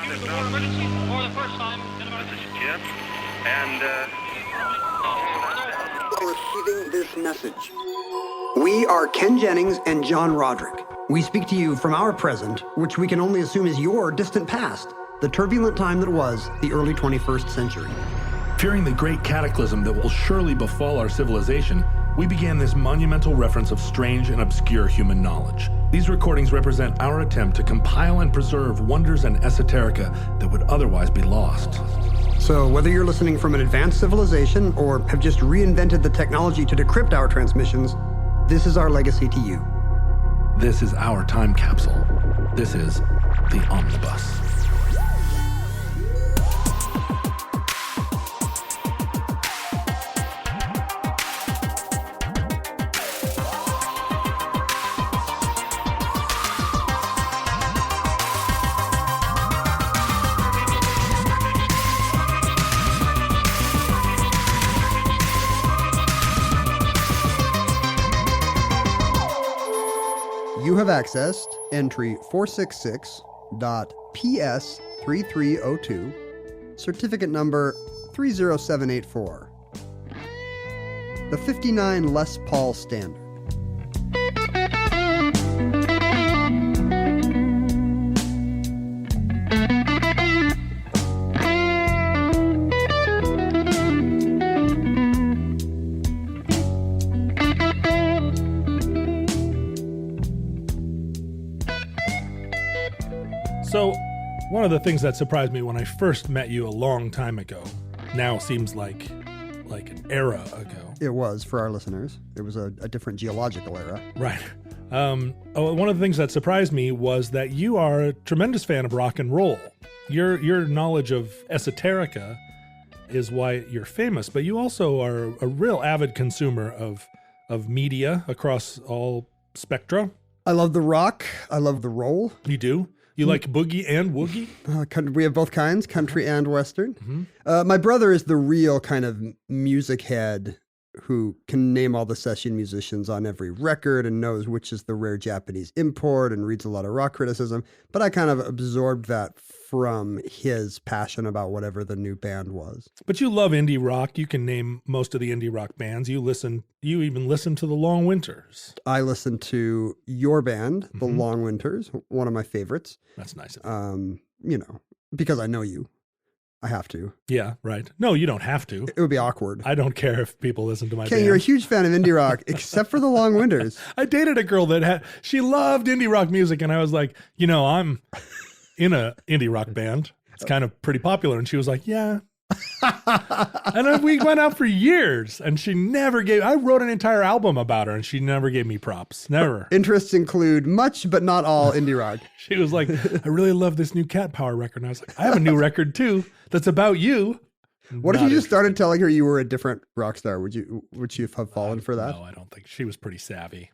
This is Jim, and receiving this message. We are Ken Jennings and John Roderick. We speak to you from our present, which we can only assume is your distant past, the turbulent time that was the early 21st century. Fearing the great cataclysm that will surely befall our civilization, we began this monumental reference of strange and obscure human knowledge. These recordings represent our attempt to compile and preserve wonders and esoterica that would otherwise be lost. So whether you're listening from an advanced civilization or have just reinvented the technology to decrypt our transmissions, this is our legacy to you. This is our time capsule. This is the Omnibus. You have accessed entry 466.PS3302, certificate number 30784. The 59 Les Paul Standard. So, one of the things that surprised me when I first met you a long time ago, now seems like an era ago. It was, for our listeners. It was a different geological era. Right. One of the things that surprised me was that you are a tremendous fan of rock and roll. Your knowledge of esoterica is why you're famous, but you also are a real avid consumer of media across all spectra. I love the rock. I love the roll. You do? You like boogie and woogie? We have both kinds, country and western. Mm-hmm. My brother is the real kind of music head who can name all the session musicians on every record and knows which is the rare Japanese import and reads a lot of rock criticism. But I kind of absorbed that from his passion about whatever the new band was. But you love indie rock. You can name most of the indie rock bands. You even listen to the Long Winters. I listen to your band, the Long Winters, one of my favorites. That's nice. Because I know you. I have to. Yeah, right. No, you don't have to. It would be awkward. I don't care if people listen to my Ken, band. you're a huge fan of indie rock, except for the Long Winters. I dated a girl she loved indie rock music, and I was like, I'm in a indie rock band. It's kind of pretty popular. And she was like, yeah. And we went out for years, and I wrote an entire album about her, and she never gave me props. Never. Interests include much, but not all indie rock. She was like, I really love this new Cat Power record. And I was like, I have a new record too that's about you. What if you just started telling her you were a different rock star? Would you have fallen for that? No, I don't think. She was pretty savvy.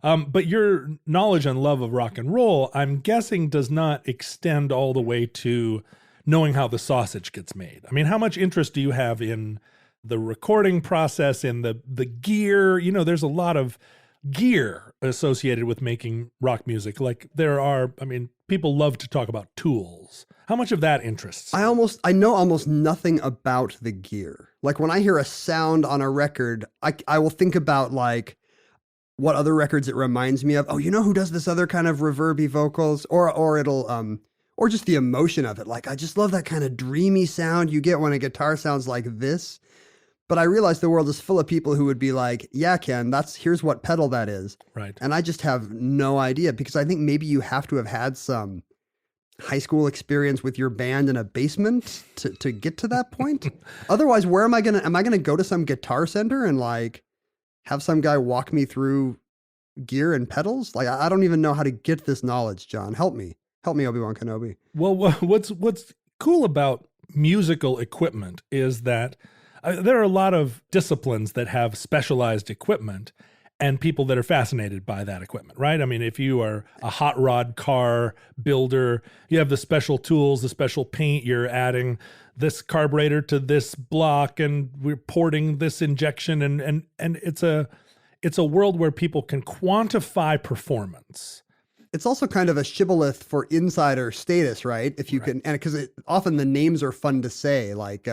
But your knowledge and love of rock and roll, I'm guessing, does not extend all the way to knowing how the sausage gets made. I mean, how much interest do you have in the recording process, in the gear? There's a lot of gear associated with making rock music. Like people love to talk about tools. How much of that interests you? I know almost nothing about the gear. Like when I hear a sound on a record, I will think about like what other records it reminds me of. Oh, who does this other kind of reverby vocals? Or it'll or just the emotion of it. Like, I just love that kind of dreamy sound you get when a guitar sounds like this. But I realize the world is full of people who would be like, yeah, Ken, here's what pedal that is. Right. And I just have no idea, because I think maybe you have to have had some high school experience with your band in a basement to get to that point. Otherwise, am I gonna go to some guitar center and like have some guy walk me through gear and pedals? Like, I don't even know how to get this knowledge, John. Help me, Obi-Wan Kenobi. Well, what's cool about musical equipment is that there are a lot of disciplines that have specialized equipment and people that are fascinated by that equipment, right? I mean, if you are a hot rod car builder, you have the special tools, the special paint, you're adding this carburetor to this block and we're porting this injection, and it's a world where people can quantify performance. It's also kind of a shibboleth for insider status, right? If you can, and because often the names are fun to say, like,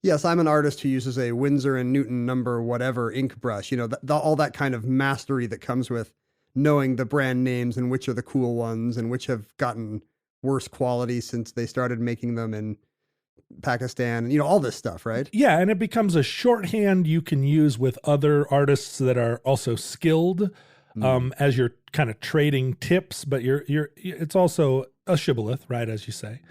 yes, I'm an artist who uses a Winsor and Newton number whatever ink brush. You know, all that kind of mastery that comes with knowing the brand names and which are the cool ones and which have gotten worse quality since they started making them in Pakistan. You know, all this stuff, right? Yeah, and it becomes a shorthand you can use with other artists that are also skilled. As you're kind of trading tips, but it's also a shibboleth, right, as you say.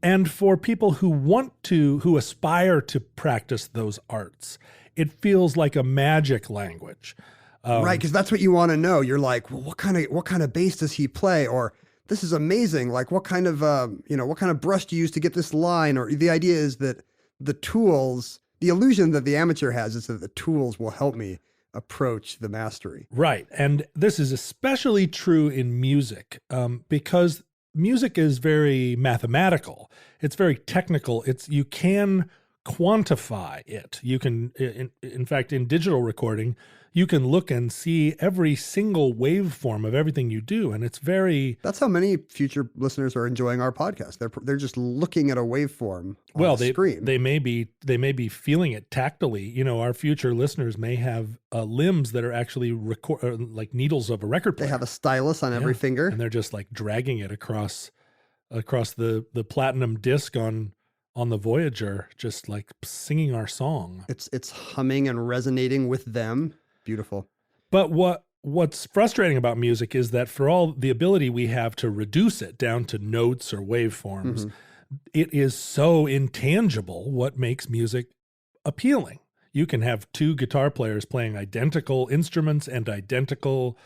And for people who aspire to practice those arts, it feels like a magic language. Right, because that's what you want to know. You're like, well, what kind of bass does he play? Or this is amazing. Like, what kind of brush do you use to get this line? Or the idea is that the tools, the illusion that the amateur has is that the tools will help me approach the mastery. Right. And this is especially true in music, because music is very mathematical. It's very technical. You can quantify it. You can, in fact, in digital recording, you can look and see every single waveform of everything you do. And it's that's how many future listeners are enjoying our podcast. They're just looking at a waveform on the screen. They may be feeling it tactily. You know, our future listeners may have limbs that are actually like needles of a record player. They have a stylus on every finger. And they're just like dragging it across the platinum disc on the Voyager, just like singing our song. It's humming and resonating with them. Beautiful. But what's frustrating about music is that for all the ability we have to reduce it down to notes or waveforms, it is so intangible what makes music appealing. You can have two guitar players playing identical instruments and identical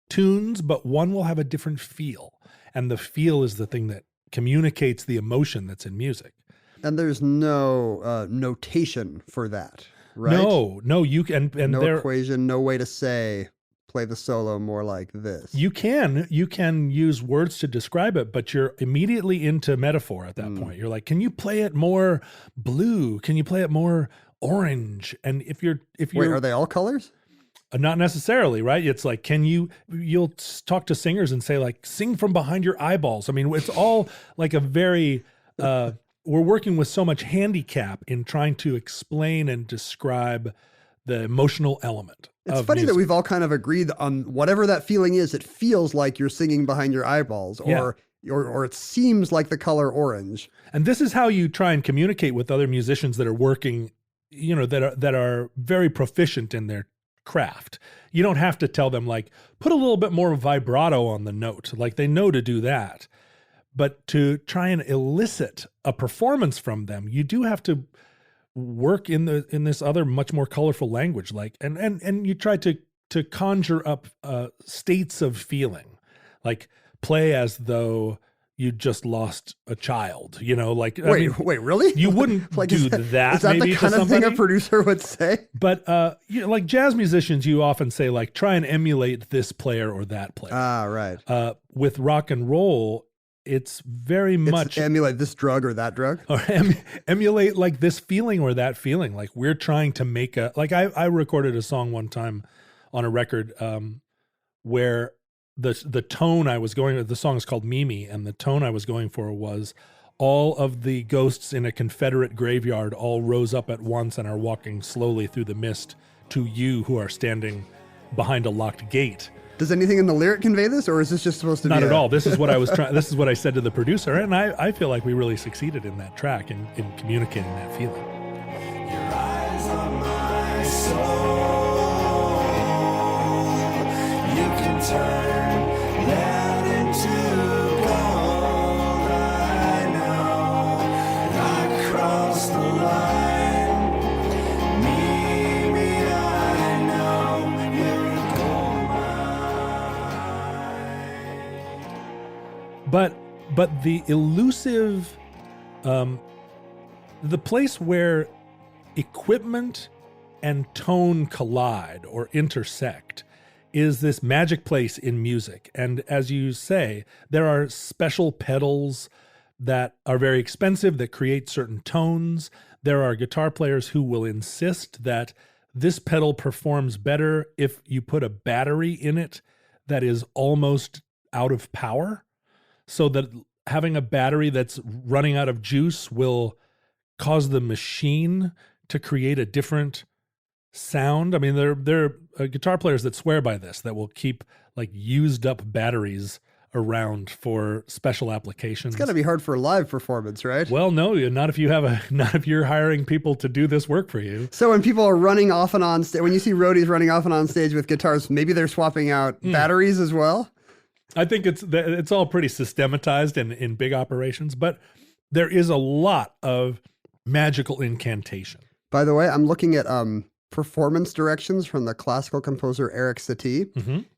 tunes, but one will have a different feel. And the feel is the thing that communicates the emotion that's in music. And there's no notation for that. Right? No, you can, and no equation, no way to say play the solo more like this. You can use words to describe it, but you're immediately into metaphor at that point. You're like, can you play it more blue? Can you play it more orange? And if you're wait, are they all colors? Not necessarily, right? It's like, you'll talk to singers and say like, sing from behind your eyeballs. I mean, it's all like a very we're working with so much handicap in trying to explain and describe the emotional element. It's funny that we've all kind of agreed on whatever that feeling is. It feels like you're singing behind your eyeballs, or it seems like the color orange. And this is how you try and communicate with other musicians that are working, you know, that are very proficient in their craft. You don't have to tell them like, put a little bit more vibrato on the note. Like, they know to do that. But to try and elicit a performance from them, you do have to work in this other much more colorful language, like and you try to conjure up states of feeling, like play as though you just lost a child, you know, like wait, really? You wouldn't like, do that. Is that maybe the kind of thing a producer would say? But you know, like jazz musicians, you often say like, try and emulate this player or that player. Ah, right. With rock and roll, it's very much emulate this drug or that drug, or emulate like this feeling or that feeling. Like we're trying to make I recorded a song one time on a record where the tone I was going, the song is called Mimi, and the tone I was going for was all of the ghosts in a Confederate graveyard all rose up at once and are walking slowly through the mist to you who are standing behind a locked gate. Does anything in the lyric convey this, or is this just supposed to be not at all? This is what I was trying. This is what I said to the producer, and I feel like we really succeeded in that track in communicating that feeling. Your eyes are my soul. You can turn lead into gold. I know I crossed the line. But the elusive, the place where equipment and tone collide or intersect is this magic place in music. And as you say, there are special pedals that are very expensive that create certain tones. There are guitar players who will insist that this pedal performs better if you put a battery in it that is almost out of power, so that having a battery that's running out of juice will cause the machine to create a different sound. I mean, there are guitar players that swear by this, that will keep like used up batteries around for special applications. It's got to be hard for live performance, right? Well, no, not if you're hiring people to do this work for you. So when people are running off and on stage, when you see roadies running off and on stage with guitars, maybe they're swapping out batteries as well. I think it's all pretty systematized in big operations, but there is a lot of magical incantation. By the way, I'm looking at performance directions from the classical composer Eric Satie,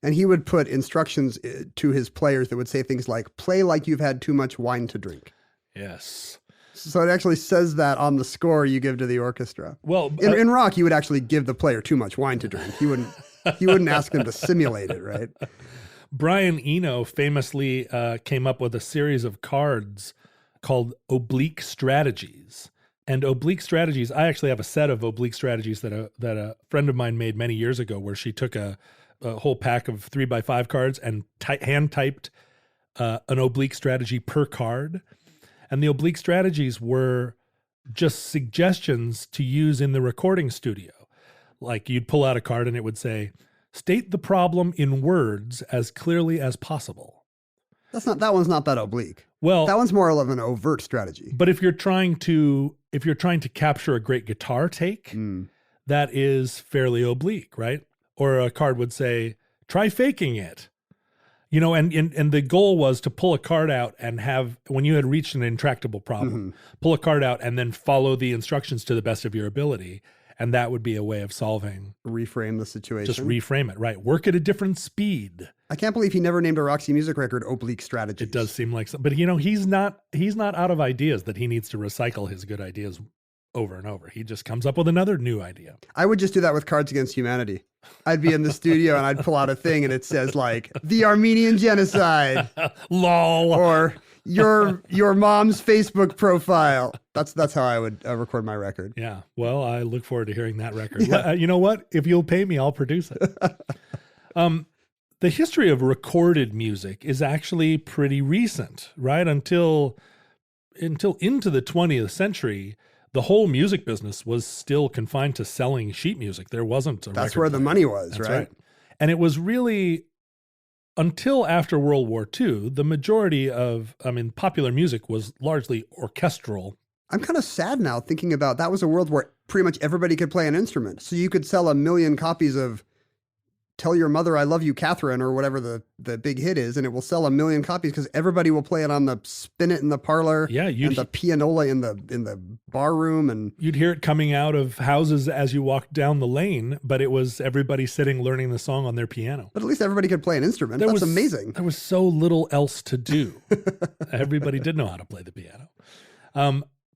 and he would put instructions to his players that would say things like, play like you've had too much wine to drink. Yes. So it actually says that on the score you give to the orchestra. Well, in rock, you would actually give the player too much wine to drink. He wouldn't ask them to simulate it, right? Brian Eno famously came up with a series of cards called oblique strategies. And oblique strategies, I actually have a set of oblique strategies that a friend of mine made many years ago, where she took a whole pack of 3x5 cards and hand typed an oblique strategy per card. And the oblique strategies were just suggestions to use in the recording studio. Like you'd pull out a card and it would say, state the problem in words as clearly as possible. That one's not that oblique. Well, that one's more of an overt strategy. But if you're trying to capture a great guitar take, that is fairly oblique, right? Or a card would say, try faking it. You know, and the goal was to pull a card out and have, when you had reached an intractable problem, pull a card out and then follow the instructions to the best of your ability. And that would be a way of solving. Reframe the situation. Just reframe it, right? Work at a different speed. I can't believe he never named a Roxy Music record Oblique Strategies. It does seem like so. But, you know, he's not out of ideas that he needs to recycle his good ideas over and over. He just comes up with another new idea. I would just do that with Cards Against Humanity. I'd be in the studio and I'd pull out a thing and it says like, the Armenian genocide. Lol. Or your mom's Facebook profile. That's how I would record my record. Yeah. Well, I look forward to hearing that record. Yeah. You know what? If you'll pay me, I'll produce it. The history of recorded music is actually pretty recent, right? Until into the 20th century, the whole music business was still confined to selling sheet music. There wasn't a That's record where the player. money was, That's right? And it was really until after World War II, the majority of, popular music was largely orchestral. I'm kind of sad now thinking about that was a world where pretty much everybody could play an instrument. So you could sell 1 million copies of Tell Your Mother I Love You, Catherine, or whatever the big hit is, and it will sell 1 million copies because everybody will play it on the spin it in the parlor, and the pianola in the bar room, and you'd hear it coming out of houses as you walked down the lane, but it was everybody sitting learning the song on their piano. But at least everybody could play an instrument. That's amazing. There was so little else to do. Everybody did know how to play the piano.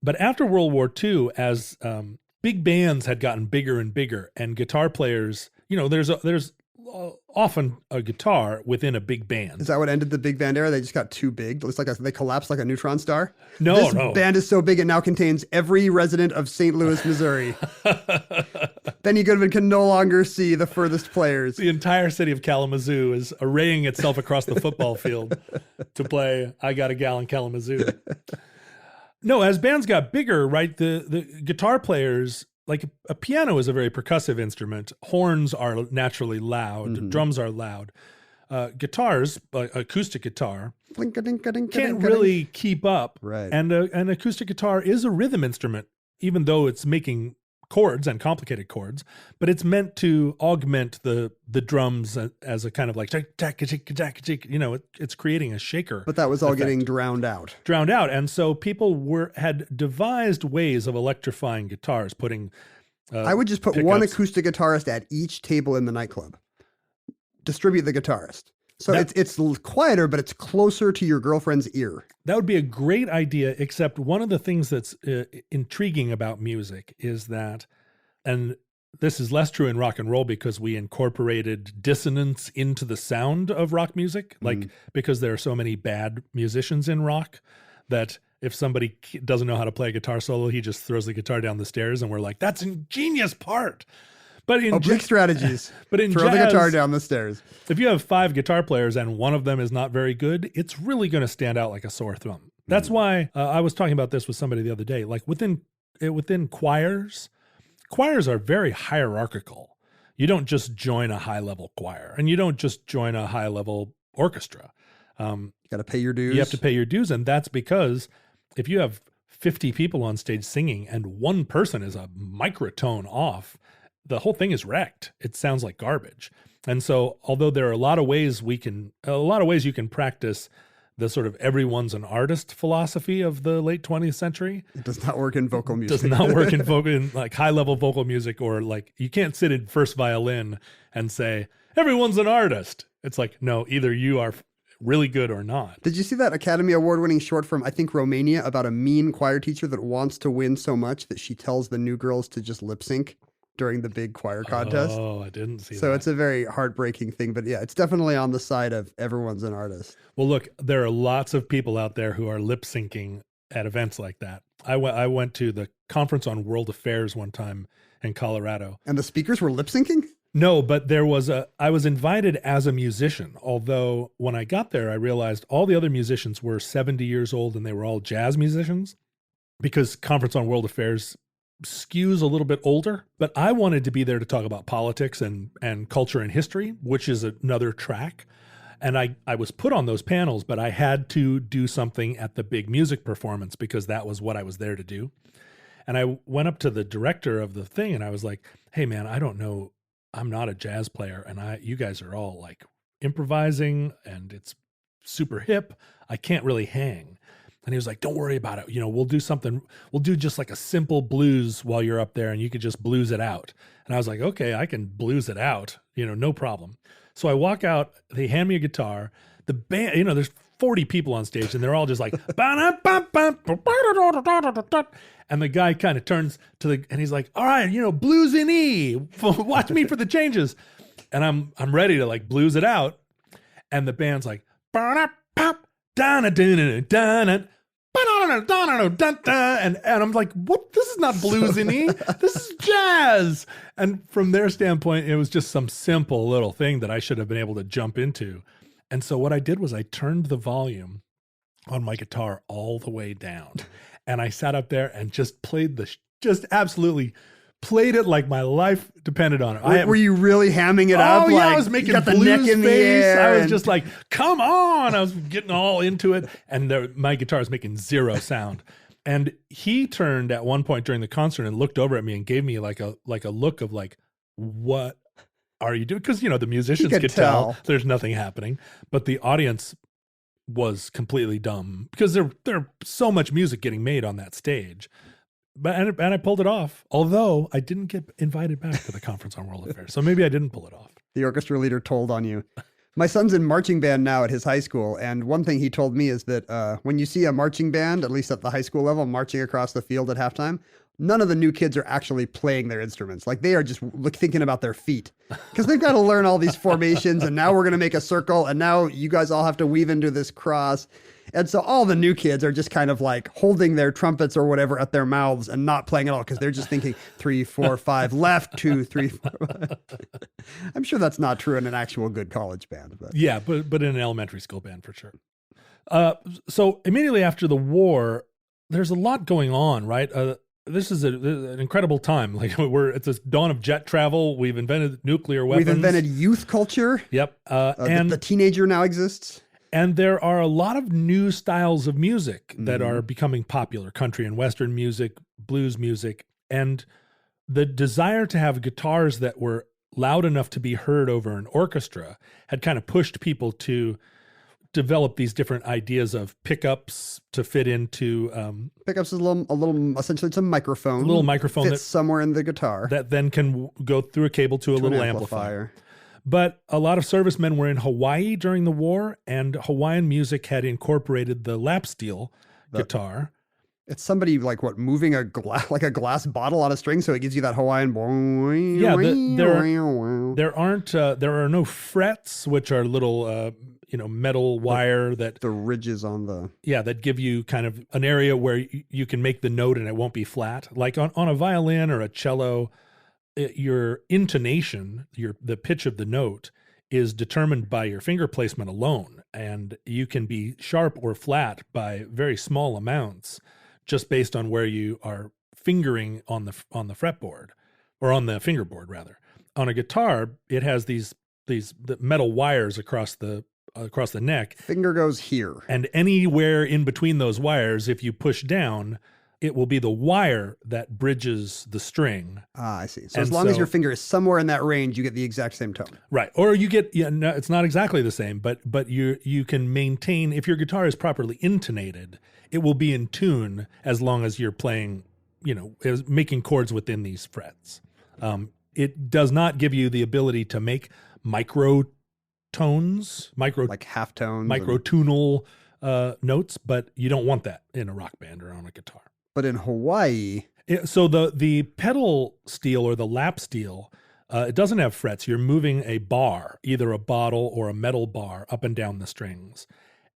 But after World War II, as big bands had gotten bigger and bigger, and guitar players, you know, there's often a guitar within a big band. Is that what ended the big band era? They just got too big. It's like they collapsed like a neutron star. No, this band is so big it now contains every resident of St. Louis, Missouri. Benny Goodman can no longer see the furthest players. The entire city of Kalamazoo is arraying itself across the football field to play "I Got a Gal in Kalamazoo." No, as bands got bigger, right? The guitar players. Like a piano is a very percussive instrument. Horns are naturally loud. Drums are loud. Guitars, acoustic guitar, can't really keep up. Right. And an acoustic guitar is a rhythm instrument, even though it's making chords and complicated chords. But it's meant to augment the drums as a kind of like, you know, it's creating a shaker. But that was all getting drowned out. And so people had devised ways of electrifying guitars, putting I would just put one acoustic guitarist at each table in the nightclub. Distribute the guitarist. So it's quieter, but it's closer to your girlfriend's ear. That would be a great idea, except one of the things that's intriguing about music is that, and this is less true in rock and roll because we incorporated dissonance into the sound of rock music, because there are so many bad musicians in rock that if somebody doesn't know how to play a guitar solo, he just throws the guitar down the stairs and we're like, that's a genius part. But in Oblique strategies. but in Throw the jazz, guitar down the stairs. if you have 5 guitar players and one of them is not very good, it's really going to stand out like a sore thumb. That's why I was talking about this with somebody the other day. Like within choirs are very hierarchical. You don't just join a high-level choir, and you don't just join a high-level orchestra. You got to pay your dues. You have to pay your dues, and that's because if you have 50 people on stage singing and one person is a microtone off, the whole thing is wrecked. It sounds like garbage. And so, although there are a lot of ways you can practice the sort of everyone's an artist philosophy of the late 20th century. It does not work in vocal music. Does not work in like high level vocal music, or like you can't sit in first violin and say everyone's an artist. It's like, no, either you are really good or not. Did you see that Academy Award winning short from, I think, Romania about a mean choir teacher that wants to win so much that she tells the new girls to just lip sync during the big choir contest? Oh, I didn't see that. So it's a very heartbreaking thing, but yeah, it's definitely on the side of everyone's an artist. Well, look, there are lots of people out there who are lip syncing at events like that. I went to the Conference on World Affairs one time in Colorado. And the speakers were lip syncing? No, but I was invited as a musician, although when I got there, I realized all the other musicians were 70 years old and they were all jazz musicians, because Conference on World Affairs skews a little bit older. But I wanted to be there to talk about politics and culture and history, which is another track. And I was put on those panels, but I had to do something at the big music performance because that was what I was there to do. And I went up to the director of the thing and I was like, hey man, I don't know. I'm not a jazz player, and you guys are all like improvising and it's super hip. I can't really hang. And he was like, don't worry about it. We'll do something. We'll do just like a simple blues while you're up there and you could just blues it out. And I was like, okay, I can blues it out, no problem. So I walk out, they hand me a guitar. The band, there's 40 people on stage and they're all just like, and the guy kind of turns and he's like, all right, blues in E, watch me for the changes. And I'm ready to like blues it out. And the band's like, and I'm like, what? This is not blues in E. This is jazz. And from their standpoint, it was just some simple little thing that I should have been able to jump into. And so what I did was I turned the volume on my guitar all the way down. And I sat up there and just played just absolutely played it like my life depended on it. Were you really hamming it up? Oh, yeah, I was making got the blues neck in the face. air. I was just like, come on. I was getting all into it. And my guitar is making zero sound. And he turned at one point during the concert and looked over at me and gave me like a look of like, what are you doing? Because, the musicians could tell there's nothing happening. But the audience was completely dumb because there's so much music getting made on that stage. But and I pulled it off, although I didn't get invited back to the Conference on World Affairs. So maybe I didn't pull it off. The orchestra leader told on you. My son's in marching band now at his high school. And one thing he told me is that when you see a marching band, at least at the high school level, marching across the field at halftime, none of the new kids are actually playing their instruments. Like they are just thinking about their feet because they've got to learn all these formations. And now we're going to make a circle. And now you guys all have to weave into this cross. And so all the new kids are just kind of like holding their trumpets or whatever at their mouths and not playing at all because they're just thinking 3, 4, 5, left, 2, 3, 4, 5. I'm sure that's not true in an actual good college band. But. Yeah, but in an elementary school band for sure. So immediately after the war, there's a lot going on, right? This is an incredible time. Like we're at this dawn of jet travel. We've invented nuclear weapons. We've invented youth culture. Yep. And the teenager now exists. And there are a lot of new styles of music that are becoming popular, country and Western music, blues music. And the desire to have guitars that were loud enough to be heard over an orchestra had kind of pushed people to develop these different ideas of pickups to fit into pickups is a little essentially it's a microphone. A little microphone fits somewhere in the guitar. That then can go through a cable to a little amplifier. But a lot of servicemen were in Hawaii during the war, and Hawaiian music had incorporated the lap steel guitar. It's somebody like moving a glass bottle on a string, so it gives you that Hawaiian. Yeah, there are no frets, which are little metal wire that the ridges on the that give you kind of an area where you can make the note and it won't be flat. Like on a violin or a cello, your intonation, the pitch of the note is determined by your finger placement alone, and you can be sharp or flat by very small amounts just based on where you are fingering on the fretboard, or on the fingerboard rather. On a guitar, it has the metal wires across the neck. Finger goes here. And anywhere in between those wires, if you push down, it will be the wire that bridges the string. Ah, I see. So as long as your finger is somewhere in that range, you get the exact same tone. Right. Or you get, no, it's not exactly the same, but you can maintain, if your guitar is properly intonated, it will be in tune as long as you're playing, making chords within these frets. It does not give you the ability to make like half tones, microtonal notes, but you don't want that in a rock band or on a guitar. But in Hawaii, so the pedal steel or the lap steel, it doesn't have frets. You're moving a bar, either a bottle or a metal bar, up and down the strings,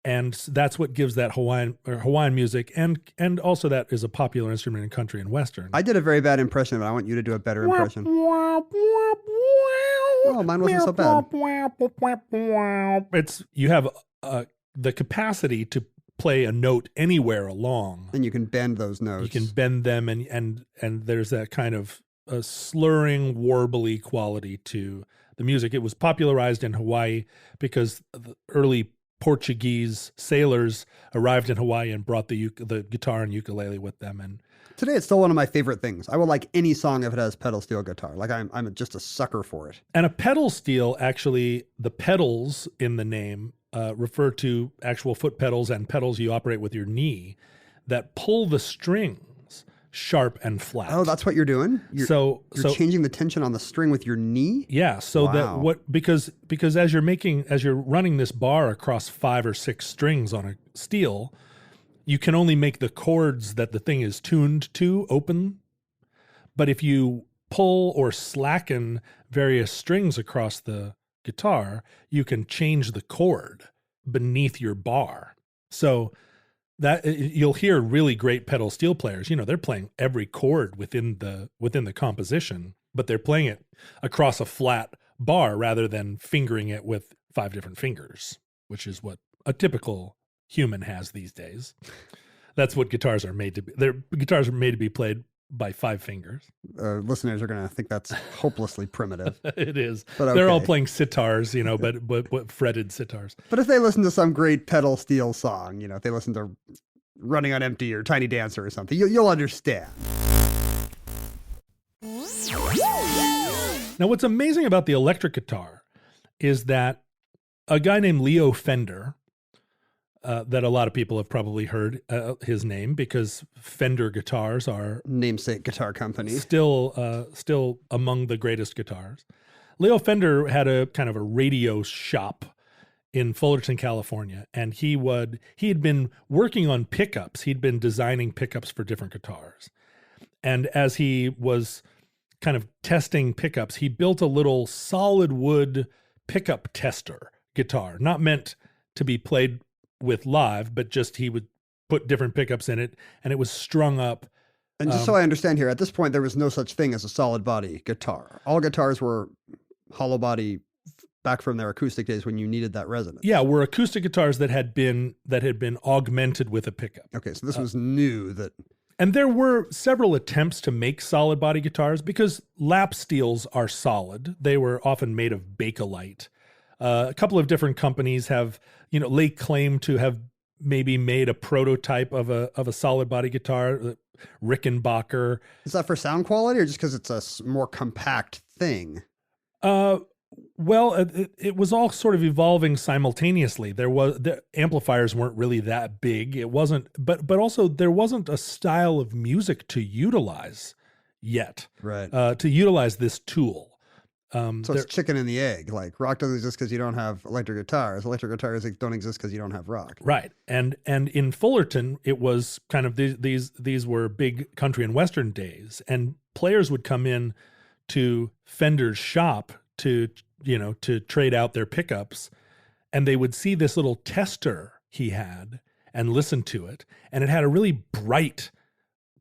and that's what gives that Hawaiian music, and also that is a popular instrument in country and western. I did a very bad impression of it. I want you to do a better impression. Oh, mine wasn't so bad. You have the capacity to play a note anywhere along, and you can bend those notes. You can bend them, and there's that kind of a slurring, warbly quality to the music. It was popularized in Hawaii because the early Portuguese sailors arrived in Hawaii and brought the guitar and ukulele with them. And today, it's still one of my favorite things. I will like any song if it has pedal steel guitar. Like I'm just a sucker for it. And a pedal steel, actually, the pedals in the name refer to actual foot pedals and pedals you operate with your knee that pull the strings sharp and flat. Oh, that's what you're doing? You're changing the tension on the string with your knee? Yeah. So because as you're running this bar across 5 or 6 strings on a steel, you can only make the chords that the thing is tuned to open. But if you pull or slacken various strings across the guitar, you can change the chord beneath your bar. So that you'll hear really great pedal steel players, they're playing every chord within the composition, but they're playing it across a flat bar rather than fingering it with 5 different fingers, which is what a typical human has these days. That's what guitars are made to be. Guitars are made to be played by 5 fingers. Listeners are going to think that's hopelessly primitive. It is. But They're all playing sitars, but fretted sitars. But if they listen to some great pedal steel song, if they listen to Running on Empty or Tiny Dancer or something, you'll understand. Now, what's amazing about the electric guitar is that a guy named Leo Fender, that a lot of people have probably heard his name because Fender guitars are namesake guitar company, still among the greatest guitars. Leo Fender had a kind of a radio shop in Fullerton, California, and he had been working on pickups. He'd been designing pickups for different guitars, and as he was kind of testing pickups, he built a little solid wood pickup tester guitar, not meant to be played with live, but just he would put different pickups in it, and it was strung up. And just so I understand here, at this point, there was no such thing as a solid body guitar. All guitars were hollow body back from their acoustic days when you needed that resonance. Yeah, were acoustic guitars that had been augmented with a pickup. Okay, so this was new. And there were several attempts to make solid body guitars because lap steels are solid. They were often made of Bakelite. A couple of different companies have, lay claim to have maybe made a prototype of a solid body guitar, Rickenbacker. Is that for sound quality or just because it's a more compact thing? Well, it was all sort of evolving simultaneously. The amplifiers weren't really that big. It wasn't, but also there wasn't a style of music to utilize yet. Right. To utilize this tool. So it's chicken and the egg. Like rock doesn't exist because you don't have electric guitars. Electric guitars don't exist because you don't have rock. Right. And in Fullerton, it was kind of these were big country and western days, and players would come in to Fender's shop to trade out their pickups, and they would see this little tester he had and listen to it, and it had a really bright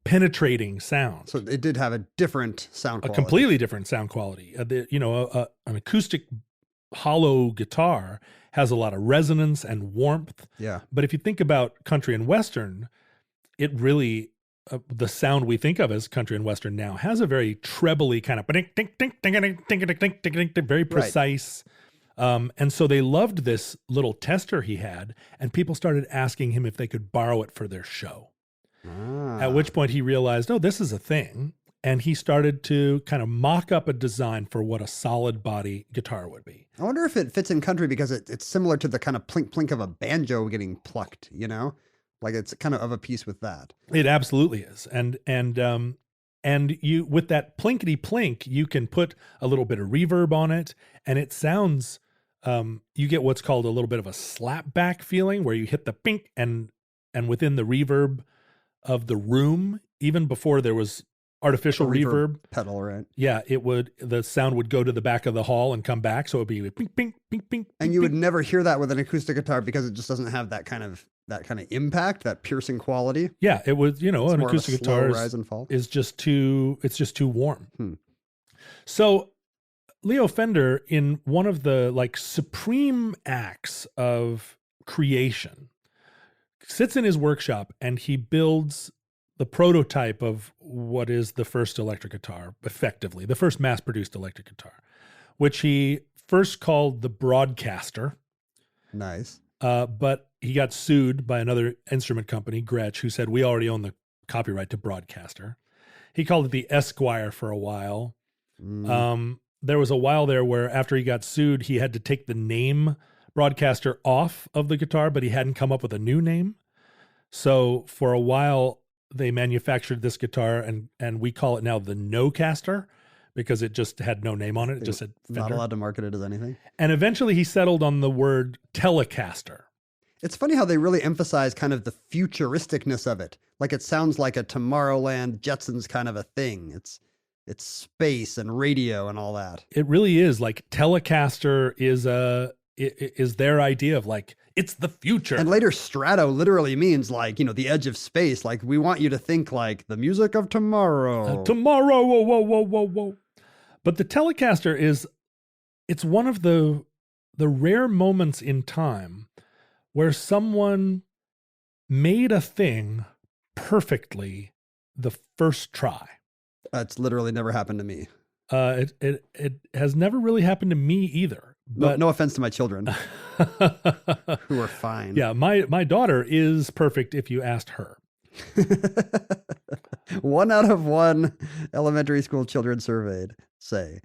penetrating sound. So it did have a different sound A quality. completely different sound quality. An acoustic hollow guitar has a lot of resonance and warmth. Yeah. But if you think about country and western, it really the sound we think of as country and western now has a very trebly kind of very precise. And so they loved this little tester he had, and people started asking him if they could borrow it for their show. At which point he realized, oh, this is a thing. And he started to kind of mock up a design for what a solid body guitar would be. I wonder if it fits in country because it's similar to the kind of plink plink of a banjo getting plucked, you know? Like it's kind of a piece with that. It absolutely is. And you, with that plinkety plink, you can put a little bit of reverb on it, and it sounds, you get what's called a little bit of a slap back feeling where you hit the pink and within the reverb of the room, even before there was artificial reverb pedal, right? Yeah, the sound would go to the back of the hall and come back. So it would be pink, pink, pink, pink. And you would never hear that with an acoustic guitar because it just doesn't have that kind of impact, that piercing quality. Yeah, it was, an more acoustic of a slow guitar rise and fall. is just too warm. So Leo Fender, in one of the like supreme acts of creation, sits in his workshop and he builds the prototype of what is the first electric guitar, effectively, the first mass-produced electric guitar, which he first called the Broadcaster. Nice. But he got sued by another instrument company, Gretsch, who said, we already own the copyright to Broadcaster. He called it the Esquire for a while. There was a while there where after he got sued, he had to take the name Broadcaster off of the guitar, but he hadn't come up with a new name. So for a while, they manufactured this guitar, and we call it now the No-Caster because it just had no name on it. It just said Fender. Not allowed to market it as anything. And eventually he settled on the word Telecaster. It's funny how they really emphasize kind of the futuristicness of it. Like it sounds like a Tomorrowland Jetsons kind of a thing. It's space and radio and all that. It really is. Like Telecaster is their idea of like, it's the future. And later Strato literally means like, the edge of space. Like we want you to think like the music of tomorrow. Tomorrow, whoa. But the Telecaster it's one of the rare moments in time where someone made a thing perfectly the first try. That's literally never happened to me. It has never really happened to me either. But no offense to my children who are fine. Yeah, my daughter is perfect if you asked her. 1 out of 1 elementary school children surveyed say.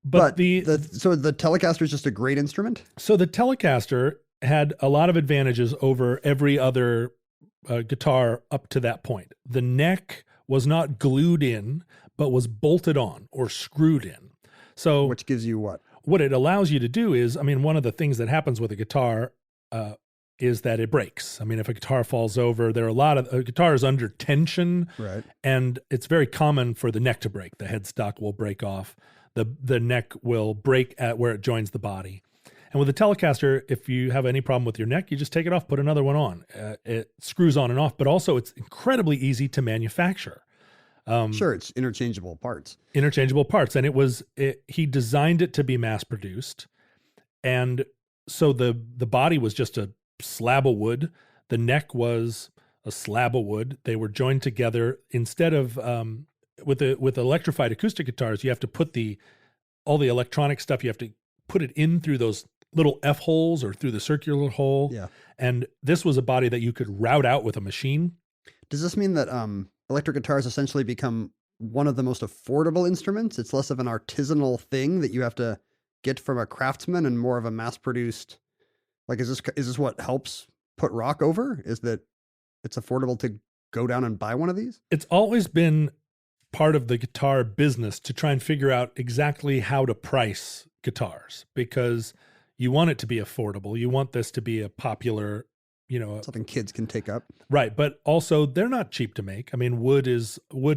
But so the Telecaster is just a great instrument? So the Telecaster had a lot of advantages over every other guitar up to that point. The neck was not glued in, but was bolted on or screwed in. So which gives you what? What it allows you to do is, one of the things that happens with a guitar is that it breaks. If a guitar falls over, a guitar is under tension, right? And it's very common for the neck to break. The headstock will break off. The neck will break at where it joins the body. And with a Telecaster, if you have any problem with your neck, you just take it off, put another one on. It screws on and off, but also it's incredibly easy to manufacture. Sure, it's interchangeable parts. And he designed it to be mass produced. And so the body was just a slab of wood. The neck was a slab of wood. They were joined together. Instead of, with electrified acoustic guitars, you have to put all the electronic stuff, you have to put it in through those little F holes or through the circular hole. Yeah. And this was a body that you could route out with a machine. Does this mean that, electric guitars essentially become one of the most affordable instruments? It's less of an artisanal thing that you have to get from a craftsman and more of a mass-produced. Like, is this what helps put rock over? Is that it's affordable to go down and buy one of these? It's always been part of the guitar business to try and figure out exactly how to price guitars because you want it to be affordable. You want this to be a popular, something kids can take up. Right. But also they're not cheap to make. Wood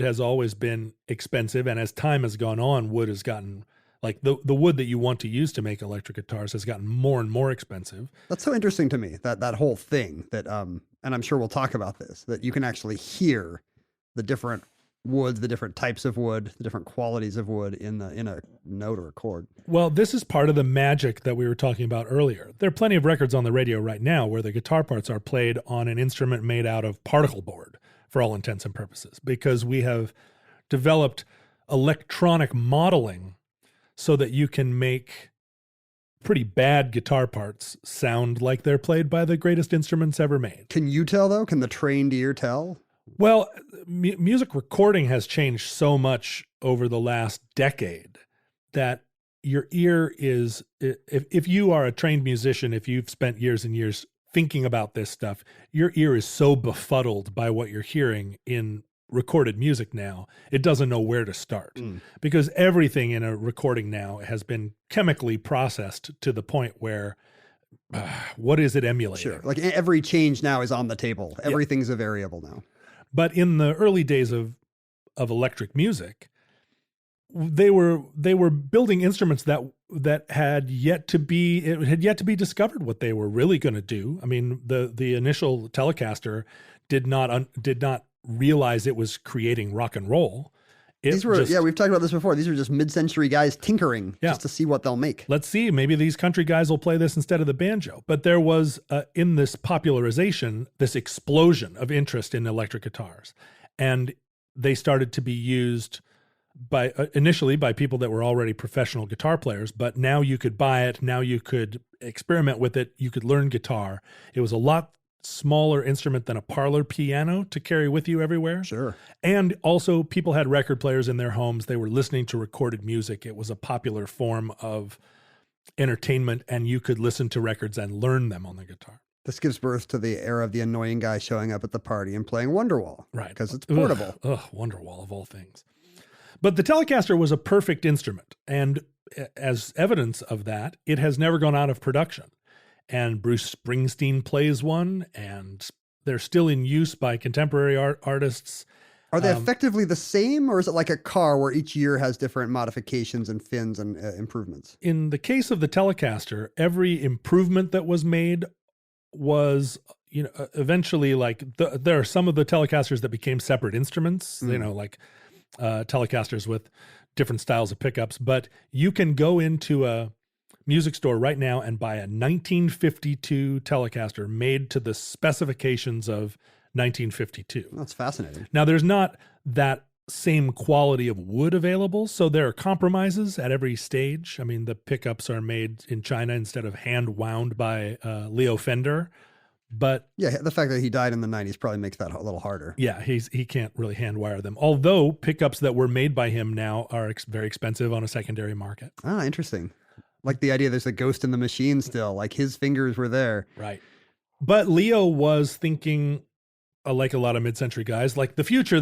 has always been expensive. And as time has gone on, wood has gotten like the wood that you want to use to make electric guitars has gotten more and more expensive. That's so interesting to me, that whole thing that, and I'm sure we'll talk about this, that you can actually hear the different woods, the different types of wood, the different qualities of wood in a note or a chord. Well, this is part of the magic that we were talking about earlier. There are plenty of records on the radio right now where the guitar parts are played on an instrument made out of particle board for all intents and purposes, because we have developed electronic modeling so that you can make pretty bad guitar parts sound like they're played by the greatest instruments ever made. Can you tell though? Can the trained ear tell? Well, music recording has changed so much over the last decade that your ear is, if you are a trained musician, if you've spent years and years thinking about this stuff, your ear is so befuddled by what you're hearing in recorded music now, it doesn't know where to start, because everything in a recording now has been chemically processed to the point where what is it emulating? Sure. Like every change now is on the table. Everything's a variable now. But in the early days of electric music, they were building instruments that had yet to be discovered what they were really going to do. I mean, the initial Telecaster did not realize it was creating rock and roll. These were, we've talked about this before. These are just mid-century guys tinkering just to see what they'll make. Let's see, maybe these country guys will play this instead of the banjo. But there was, in this popularization, this explosion of interest in electric guitars. And they started to be used initially by people that were already professional guitar players, but now you could buy it. Now you could experiment with it. You could learn guitar. It was a lot smaller instrument than a parlor piano to carry with you everywhere. Sure. And also people had record players in their homes. They were listening to recorded music. It was a popular form of entertainment, and you could listen to records and learn them on the guitar. This gives birth to the era of the annoying guy showing up at the party and playing Wonderwall. Right. Because it's portable. Wonderwall of all things. But the Telecaster was a perfect instrument. And as evidence of that, it has never gone out of production. And Bruce Springsteen plays one, and they're still in use by contemporary artists. Are they effectively the same, or is it like a car where each year has different modifications and fins and improvements? In the case of the Telecaster, every improvement that was made was, eventually, like there are some of the Telecasters that became separate instruments, like Telecasters with different styles of pickups. But you can go into a music store right now and buy a 1952 Telecaster made to the specifications of 1952. That's fascinating. Now, there's not that same quality of wood available, so there are compromises at every stage. I mean, the pickups are made in China instead of hand wound by Leo Fender. But yeah, the fact that he died in the 90s probably makes that a little harder. Yeah, he can't really hand wire them. Although pickups that were made by him now are very expensive on a secondary market. Ah, interesting. Like the idea there's a ghost in the machine still, like his fingers were there. Right. But Leo was thinking, like a lot of mid-century guys, like the future,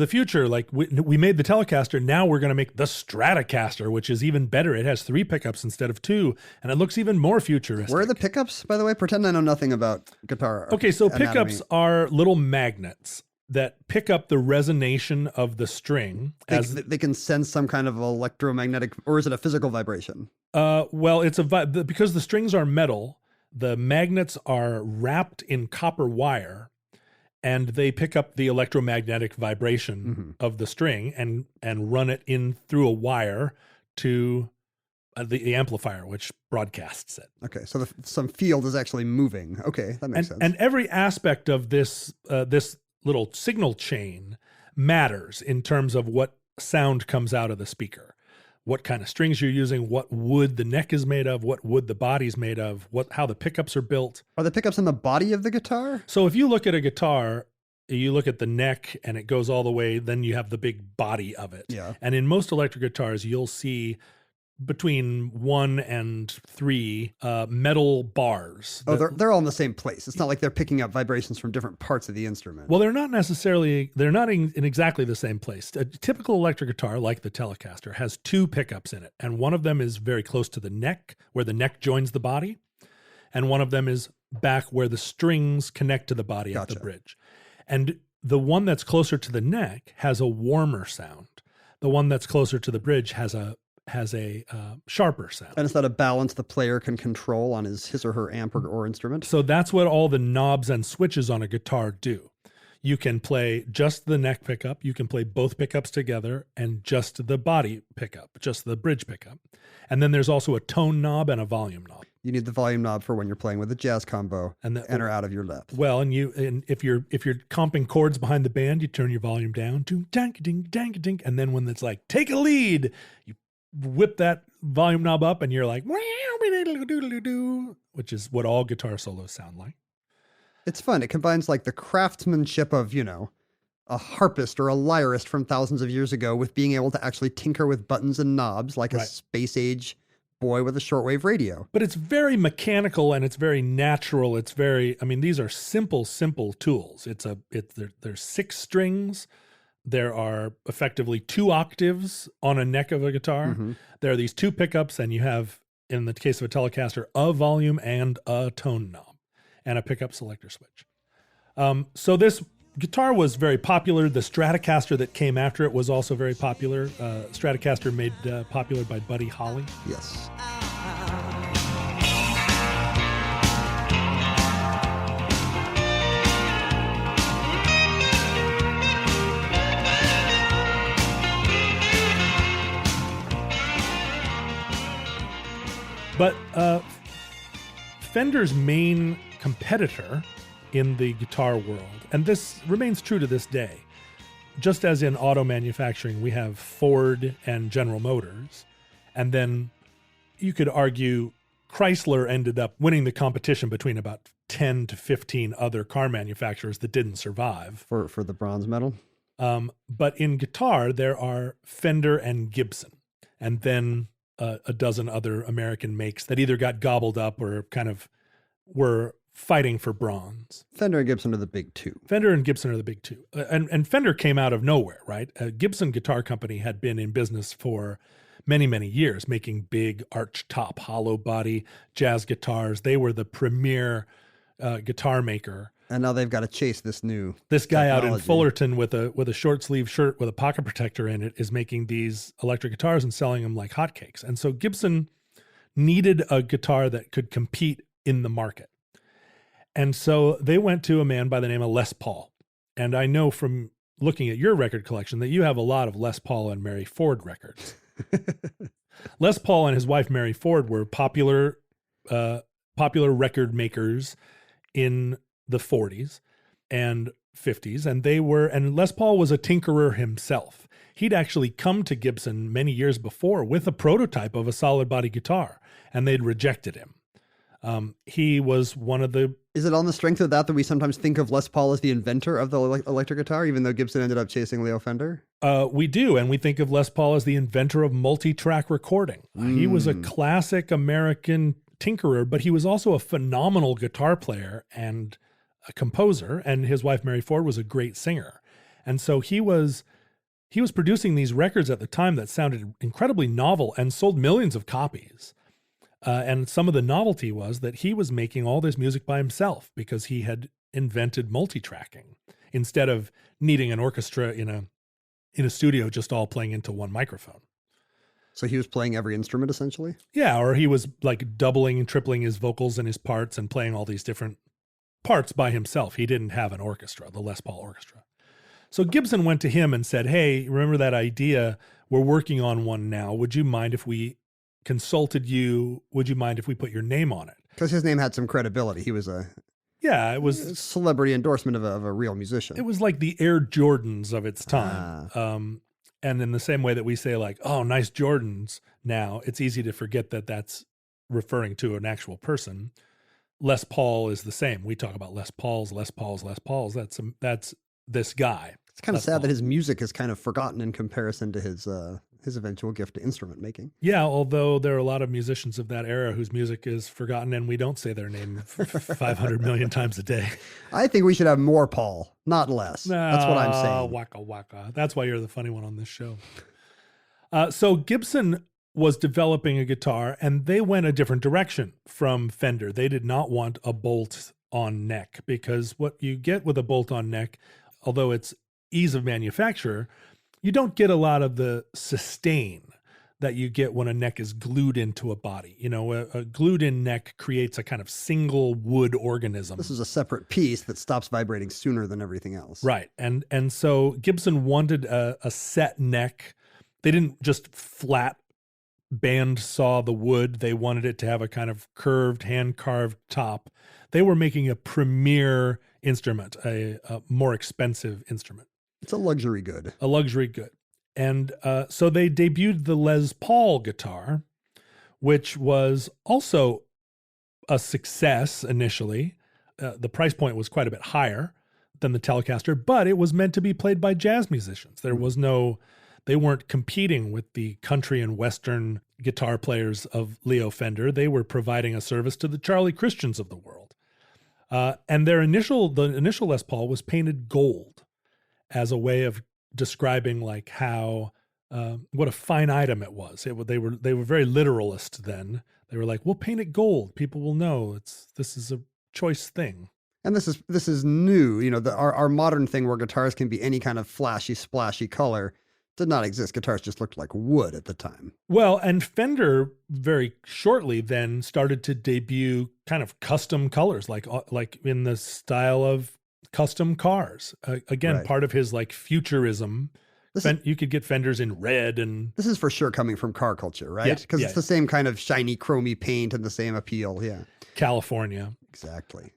like we made the Telecaster, now we're going to make the Stratocaster, which is even better. It has 3 pickups instead of 2, and it looks even more futuristic. Where are the pickups, by the way? Pretend I know nothing about guitar. Okay, so anatomy. Pickups are little magnets that pick up the resonation of the string. They can sense some kind of electromagnetic, or is it a physical vibration? Well, it's because the strings are metal, the magnets are wrapped in copper wire, and they pick up the electromagnetic vibration of the string and run it in through a wire to the amplifier, which broadcasts it. Okay, so some field is actually moving. Okay, that makes sense. And every aspect of this little signal chain matters in terms of what sound comes out of the speaker, what kind of strings you're using, what wood the neck is made of, what wood the body's made of, how the pickups are built. Are the pickups in the body of the guitar? So if you look at a guitar, you look at the neck and it goes all the way, then you have the big body of it. Yeah. And in most electric guitars, you'll see between 1 and 3 metal bars. Oh, they're all in the same place. It's not like they're picking up vibrations from different parts of the instrument. Well, they're not in exactly the same place. A typical electric guitar, like the Telecaster, has 2 pickups in it. And one of them is very close to the neck, where the neck joins the body. And one of them is back where the strings connect to the body at the bridge. And the one that's closer to the neck has a warmer sound. The one that's closer to the bridge has a sharper sound. And is that a balance the player can control on his or her amp or instrument? So that's what all the knobs and switches on a guitar do. You can play just the neck pickup. You can play both pickups together and just the body pickup, just the bridge pickup. And then there's also a tone knob and a volume knob. You need the volume knob for when you're playing with a jazz combo And and or out of your left. Well, and if you're comping chords behind the band, you turn your volume down, dank ding dank ding, and then when it's like take a lead, you whip that volume knob up, and you're like, which is what all guitar solos sound like. It's fun. It combines like the craftsmanship of, you know, a harpist or a lyrist from thousands of years ago with being able to actually tinker with buttons and knobs like a Right. space age boy with a shortwave radio. But it's very mechanical and it's very natural. It's very, I mean, these are simple tools. There's 6 strings. There are effectively 2 octaves on a neck of a guitar. Mhm. There are these 2 pickups, and you have, in the case of a Telecaster, a volume and a tone knob and a pickup selector switch. So this guitar was very popular. The Stratocaster that came after it was also very popular. Stratocaster made popular by Buddy Holly. Yes. But Fender's main competitor in the guitar world, and this remains true to this day, just as in auto manufacturing, we have Ford and General Motors, and then you could argue Chrysler ended up winning the competition between about 10 to 15 other car manufacturers that didn't survive. For the bronze medal. But in guitar, there are Fender and Gibson, and then a dozen other American makes that either got gobbled up or kind of were fighting for bronze. Fender and Gibson are the big two. Fender and Gibson are the big two. And Fender came out of nowhere, right? Gibson Guitar Company had been in business for many, many years, making big arch top, hollow body jazz guitars. They were the premier guitar maker. And now they've got to chase this guy out in technology. Fullerton with a short sleeve shirt with a pocket protector in it is making these electric guitars and selling them like hotcakes. And so Gibson needed a guitar that could compete in the market. And so they went to a man by the name of Les Paul. And I know from looking at your record collection that you have a lot of Les Paul and Mary Ford records. Les Paul and his wife Mary Ford were popular record makers in the 40s and 50s, and Les Paul was a tinkerer himself. He'd actually come to Gibson many years before with a prototype of a solid body guitar, and they'd rejected him. He was one of the... Is it on the strength of that we sometimes think of Les Paul as the inventor of the electric guitar, even though Gibson ended up chasing Leo Fender? We do, and we think of Les Paul as the inventor of multi-track recording. He was a classic American tinkerer, but he was also a phenomenal guitar player and a composer, and his wife Mary Ford was a great singer. And so he was producing these records at the time that sounded incredibly novel and sold millions of copies. And some of the novelty was that he was making all this music by himself because he had invented multi-tracking instead of needing an orchestra in a studio just all playing into one microphone. So he was playing every instrument essentially? Yeah, or he was like doubling and tripling his vocals and his parts and playing all these different parts by himself. He didn't have an orchestra, the Les Paul Orchestra. So Gibson went to him and said, "Hey, remember that idea? We're working on one now. Would you mind if we consulted you? Would you mind if we put your name on it?" Because his name had some credibility. He was It was celebrity endorsement of a real musician. It was like the Air Jordans of its time. And in the same way that we say like, "Oh, nice Jordans," now it's easy to forget that that's referring to an actual person. Les Paul is the same. We talk about Les Pauls. That's this guy. It's kind of Les sad Paul. that his music is kind of forgotten in comparison to his eventual gift to instrument making. Yeah, although there are a lot of musicians of that era whose music is forgotten and we don't say their name 500 million times a day. I think we should have more Paul, not less. That's what I'm saying. Waka waka. That's why you're the funny one on this show. So Gibson was developing a guitar and they went a different direction from Fender. They did not want a bolt on neck because what you get with a bolt on neck, although it's ease of manufacture, you don't get a lot of the sustain that you get when a neck is glued into a body. You know, a glued in neck creates a kind of single wood organism. This is a separate piece that stops vibrating sooner than everything else. Right. And so Gibson wanted a set neck. They didn't just flat band saw the wood. They wanted it to have a kind of curved, hand carved top. They were making a premier instrument, a more expensive instrument. It's a luxury good. A luxury good. And so they debuted the Les Paul guitar, which was also a success initially. The price point was quite a bit higher than the Telecaster, but it was meant to be played by jazz musicians. There was they weren't competing with the country and Western guitar players of Leo Fender. They were providing a service to the Charlie Christians of the world. And the initial Les Paul was painted gold as a way of describing like how what a fine item it was. They were very literalist then. They were like, we'll paint it gold. People will know this is a choice thing. And this is new. You know, our modern thing where guitars can be any kind of flashy, splashy color did not exist. Guitars just looked like wood at the time. Well, and Fender very shortly then started to debut kind of custom colors, like in the style of custom cars. Again, Right. part of his like futurism. You could get Fenders in red, and This is for sure coming from car culture, right? Yeah, Because yeah. it's the same kind of shiny, chromy paint and the same appeal. Yeah, California. exactly.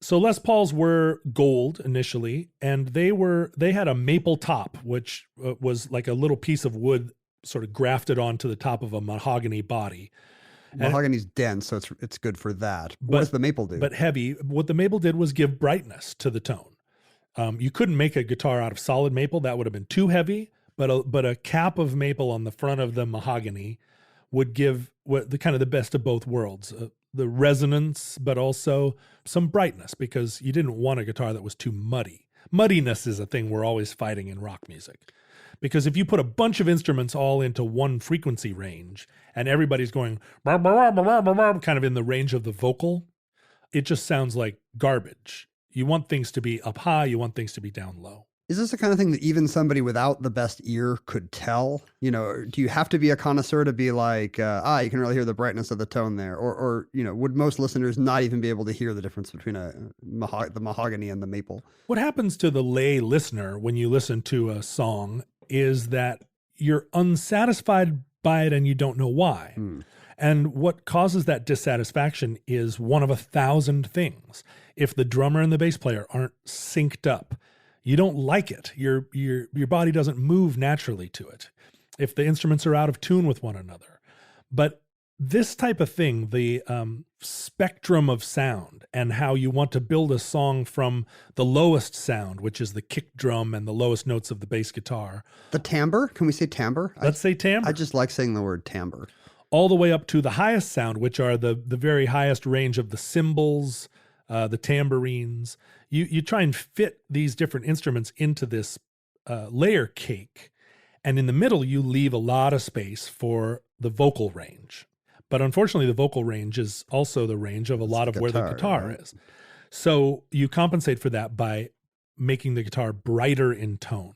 So Les Pauls were gold initially, and they had a maple top, which was like a little piece of wood sort of grafted onto the top of a mahogany body. Mahogany's dense, so it's good for that. What does the maple do? But heavy. What the maple did was give brightness to the tone. You couldn't make a guitar out of solid maple. That would have been too heavy, but a cap of maple on the front of the mahogany would give the kind of the best of both worlds. The resonance, but also some brightness, because you didn't want a guitar that was too muddy. Muddiness is a thing we're always fighting in rock music. Because if you put a bunch of instruments all into one frequency range and everybody's going kind of in the range of the vocal, it just sounds like garbage. You want things to be up high, you want things to be down low. Is this the kind of thing that even somebody without the best ear could tell? You know, do you have to be a connoisseur to be like, you can really hear the brightness of the tone there? Or you know, would most listeners not even be able to hear the difference between the mahogany and the maple? What happens to the lay listener when you listen to a song is that you're unsatisfied by it and you don't know why. And what causes that dissatisfaction is one of 1,000 things. If the drummer and the bass player aren't synced up, you don't like it. Your body doesn't move naturally to it. If the instruments are out of tune with one another. But this type of thing, the spectrum of sound and how you want to build a song from the lowest sound, which is the kick drum and the lowest notes of the bass guitar. The timbre? Can we say timbre? Let's say timbre. I just like saying the word timbre. All the way up to the highest sound, which are the very highest range of the cymbals, the tambourines. You try and fit these different instruments into this layer cake. And in the middle, you leave a lot of space for the vocal range. But unfortunately, the vocal range is also the range of a lot of where the guitar right? is. So you compensate for that by making the guitar brighter in tone.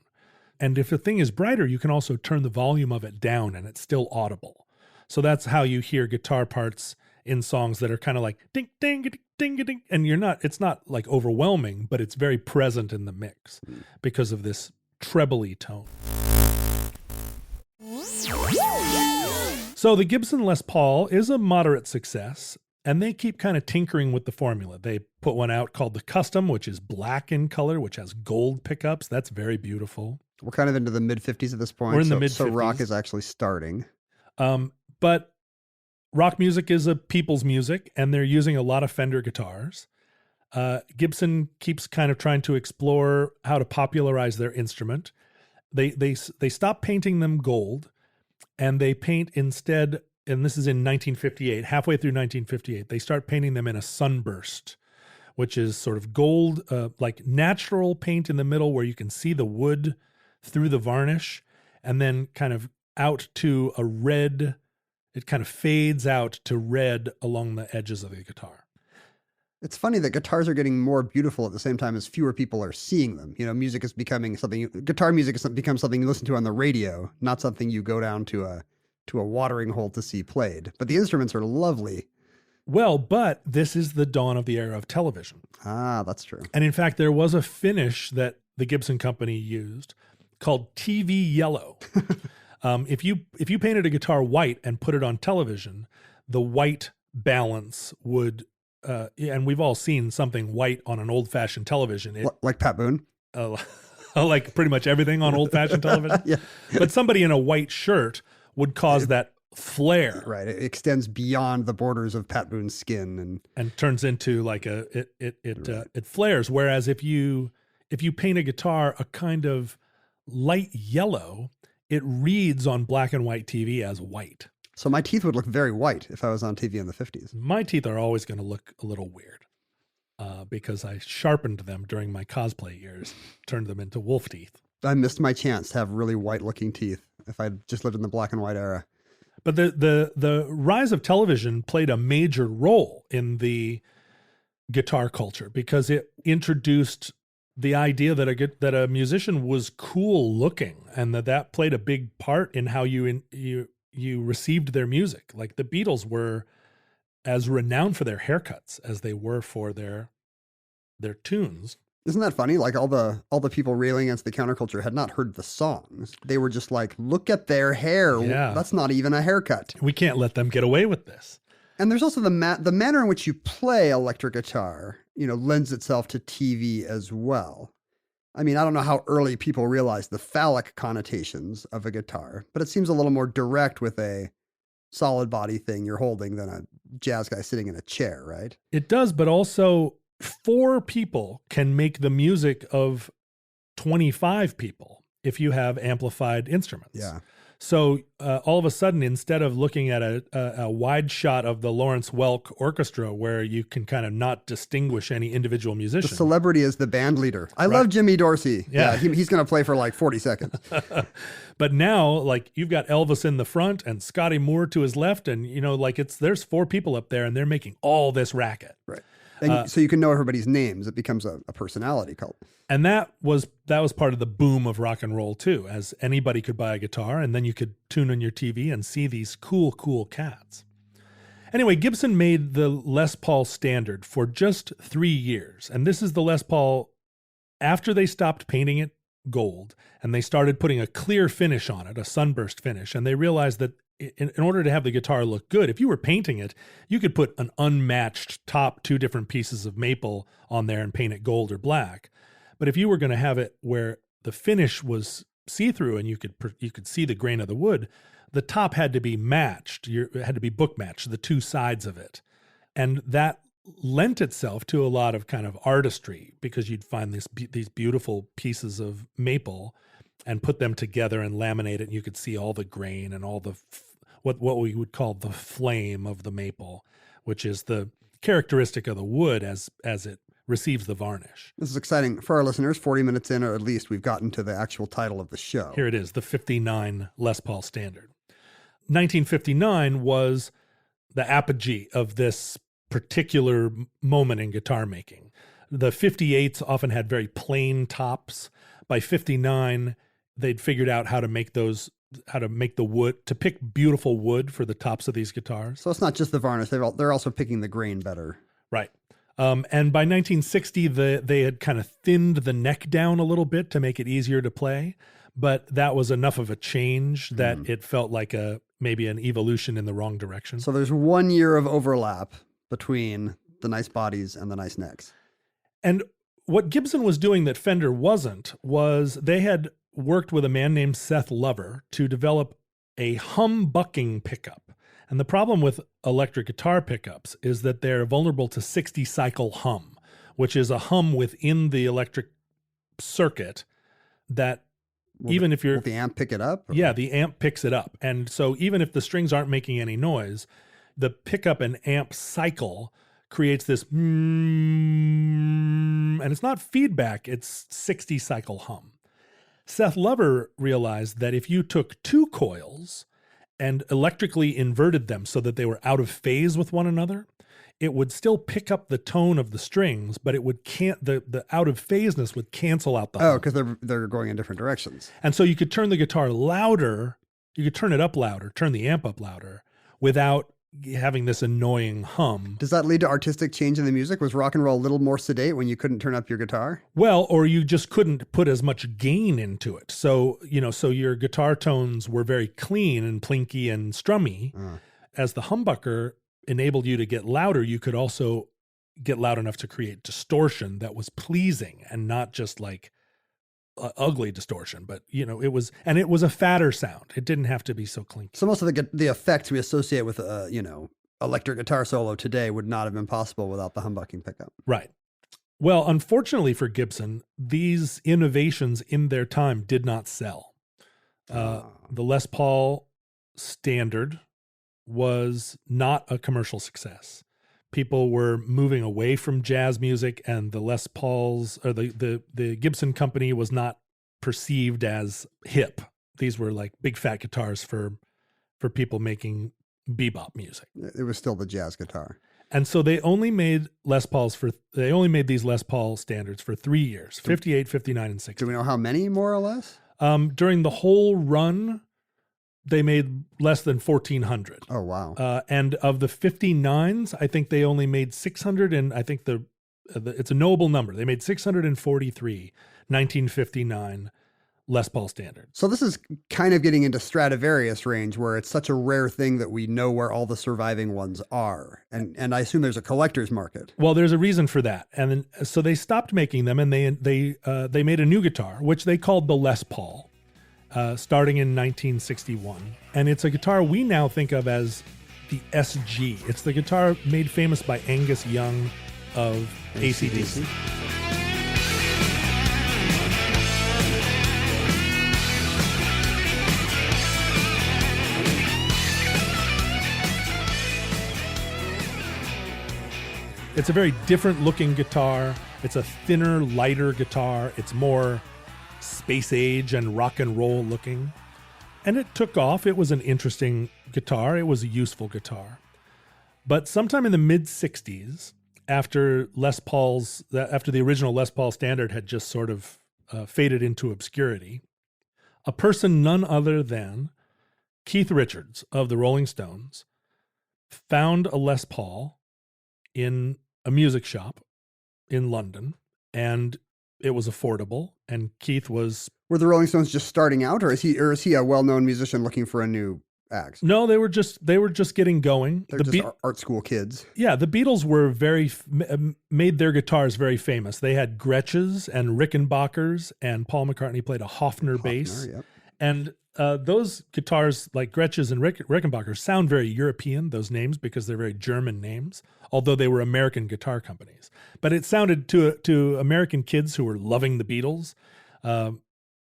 And if a thing is brighter, you can also turn the volume of it down and it's still audible. So that's how you hear guitar parts in songs that are kind of like ding, ding, ding, ding, ding. And it's not like overwhelming, but it's very present in the mix because of this trebly tone. So the Gibson Les Paul is a moderate success, and they keep kind of tinkering with the formula. They put one out called the Custom, which is black in color, which has gold pickups. That's very beautiful. We're kind of into the mid-50s at this point. We're in the so mid-50s. rock is actually starting. But rock music is a people's music, and they're using a lot of Fender guitars. Gibson keeps kind of trying to explore how to popularize their instrument. They stop painting them gold, and they paint instead, and this is in 1958, halfway through 1958, they start painting them in a sunburst, which is sort of gold, like natural paint in the middle where you can see the wood through the varnish, and then kind of out to a red. It kind of fades out to red along the edges of the guitar. It's funny that guitars are getting more beautiful at the same time as fewer people are seeing them. You know, music is becoming something, guitar music has become something you listen to on the radio, not something you go down to a to a watering hole to see played. But the instruments are lovely. Well, but this is the dawn of the era of television. Ah, that's true. And in fact, there was a finish that the Gibson company used called TV yellow. If you painted a guitar white and put it on television, the white balance would, and we've all seen something white on an old-fashioned television. Like Pat Boone? Like pretty much everything on old-fashioned television. Yeah. But somebody in a white shirt would cause that flare. Right. It extends beyond the borders of Pat Boone's skin and turns into like it flares. Whereas if you paint a guitar a kind of light yellow, it reads on black and white TV as white. So my teeth would look very white if I was on TV in the 50s. My teeth are always going to look a little weird because I sharpened them during my cosplay years, turned them into wolf teeth. I missed my chance to have really white looking teeth if I'd just lived in the black and white era. But the rise of television played a major role in the guitar culture because it introduced the idea that a musician was cool looking, and that played a big part in how you received their music. Like the Beatles were as renowned for their haircuts as they were for their tunes. Isn't that funny? Like all the people railing against the counterculture had not heard the songs. They were just like, look at their hair. Yeah. That's not even a haircut. We can't let them get away with this. And there's also the manner in which you play electric guitar, lends itself to TV as well. I mean, I don't know how early people realized the phallic connotations of a guitar, but it seems a little more direct with a solid body thing you're holding than a jazz guy sitting in a chair, right? It does, but also 4 people can make the music of 25 people if you have amplified instruments. Yeah. So all of a sudden, instead of looking at a wide shot of the Lawrence Welk Orchestra where you can kind of not distinguish any individual musician. The celebrity is the band leader. I love Jimmy Dorsey. Yeah. He's going to play for like 40 seconds. But now, like, you've got Elvis in the front and Scotty Moore to his left. And, there's 4 people up there and they're making all this racket. Right. And so you can know everybody's names. It becomes a personality cult. And that was part of the boom of rock and roll too, as anybody could buy a guitar and then you could tune on your TV and see these cool cats. Anyway, Gibson made the Les Paul standard for just 3 years. And this is the Les Paul after they stopped painting it gold and they started putting a clear finish on it, a sunburst finish. And they realized that in order to have the guitar look good, if you were painting it, you could put an unmatched top 2 different pieces of maple on there and paint it gold or black. But if you were going to have it where the finish was see-through and you could see the grain of the wood, the top had to be matched. It had to be book matched, the 2 sides of it. And that lent itself to a lot of kind of artistry because you'd find these beautiful pieces of maple and put them together and laminate it, and you could see all the grain and all the what we would call the flame of the maple, which is the characteristic of the wood as it receives the varnish. This is exciting for our listeners. 40 minutes in, or at least we've gotten to the actual title of the show. Here it is, the 59 Les Paul Standard. 1959 was the apogee of this particular moment in guitar making. The 58s often had very plain tops. By 59, they'd figured out how to make the wood, to pick beautiful wood for the tops of these guitars. So it's not just the varnish. They're also picking the grain better. Right. And by 1960, they had kind of thinned the neck down a little bit to make it easier to play. But that was enough of a change that it felt like maybe an evolution in the wrong direction. So there's 1 year of overlap between the nice bodies and the nice necks. And what Gibson was doing that Fender wasn't was they had worked with a man named Seth Lover to develop a humbucking pickup. And the problem with electric guitar pickups is that they're vulnerable to 60 cycle hum, which is a hum within the electric circuit that will the amp pick it up? Or? Yeah, the amp picks it up. And so even if the strings aren't making any noise, the pickup and amp cycle creates this and it's not feedback, it's 60 cycle hum. Seth Lover realized that if you took 2 coils and electrically inverted them so that they were out of phase with one another, it would still pick up the tone of the strings, but it would the out of phaseness would cancel out the hum. Oh, because they're going in different directions. And so you could turn the guitar louder You could turn it up louder, turn the amp up louder without having this annoying hum. Does that lead to artistic change in the music? Was rock and roll a little more sedate when you couldn't turn up your guitar? Well, or you just couldn't put as much gain into it. So, so your guitar tones were very clean and plinky and strummy. As the humbucker enabled you to get louder, you could also get loud enough to create distortion that was pleasing and not just like ugly distortion, but it was a fatter sound. It didn't have to be so clinky. So most of the effects we associate with electric guitar solo today would not have been possible without the humbucking pickup. Right. Well, unfortunately for Gibson, these innovations in their time did not sell. The Les Paul standard was not a commercial success. People were moving away from jazz music, and the Les Pauls, or the Gibson company, was not perceived as hip. These were like big fat guitars for people making bebop music. It was still the jazz guitar. And so they only made these Les Paul standards for 3 years, 58, 59, and 60. Do we know how many, more or less? During the whole run, they made less than 1,400. Oh, wow. And of the 59s, I think they only made 600, and I think it's a knowable number. They made 643 1959 Les Paul standards. So this is kind of getting into Stradivarius range, where it's such a rare thing that we know where all the surviving ones are. And I assume there's a collector's market. Well, there's a reason for that. And then, so they stopped making them, and they made a new guitar, which they called the Les Paul. Starting in 1961. And it's a guitar we now think of as the SG. It's the guitar made famous by Angus Young of AC/DC. It's a very different looking guitar. It's a thinner, lighter guitar. It's more space age and rock and roll looking. And it took off. It was an interesting guitar. It was a useful guitar. But sometime in the mid-60s, after the original Les Paul standard had just sort of faded into obscurity, a person none other than Keith Richards of the Rolling Stones found a Les Paul in a music shop in London, and it was affordable, and Keith was... Were the Rolling Stones just starting out, or is he a well-known musician looking for a new act? No, they were just getting going. They're just art school kids. Yeah, the Beatles were made their guitars very famous. They had Gretches and Rickenbackers, and Paul McCartney played a Hofner bass. Yep. And those guitars, like Gretches and Rickenbackers, sound very European, those names, because they're very German names, although they were American guitar companies. But it sounded to American kids who were loving the Beatles.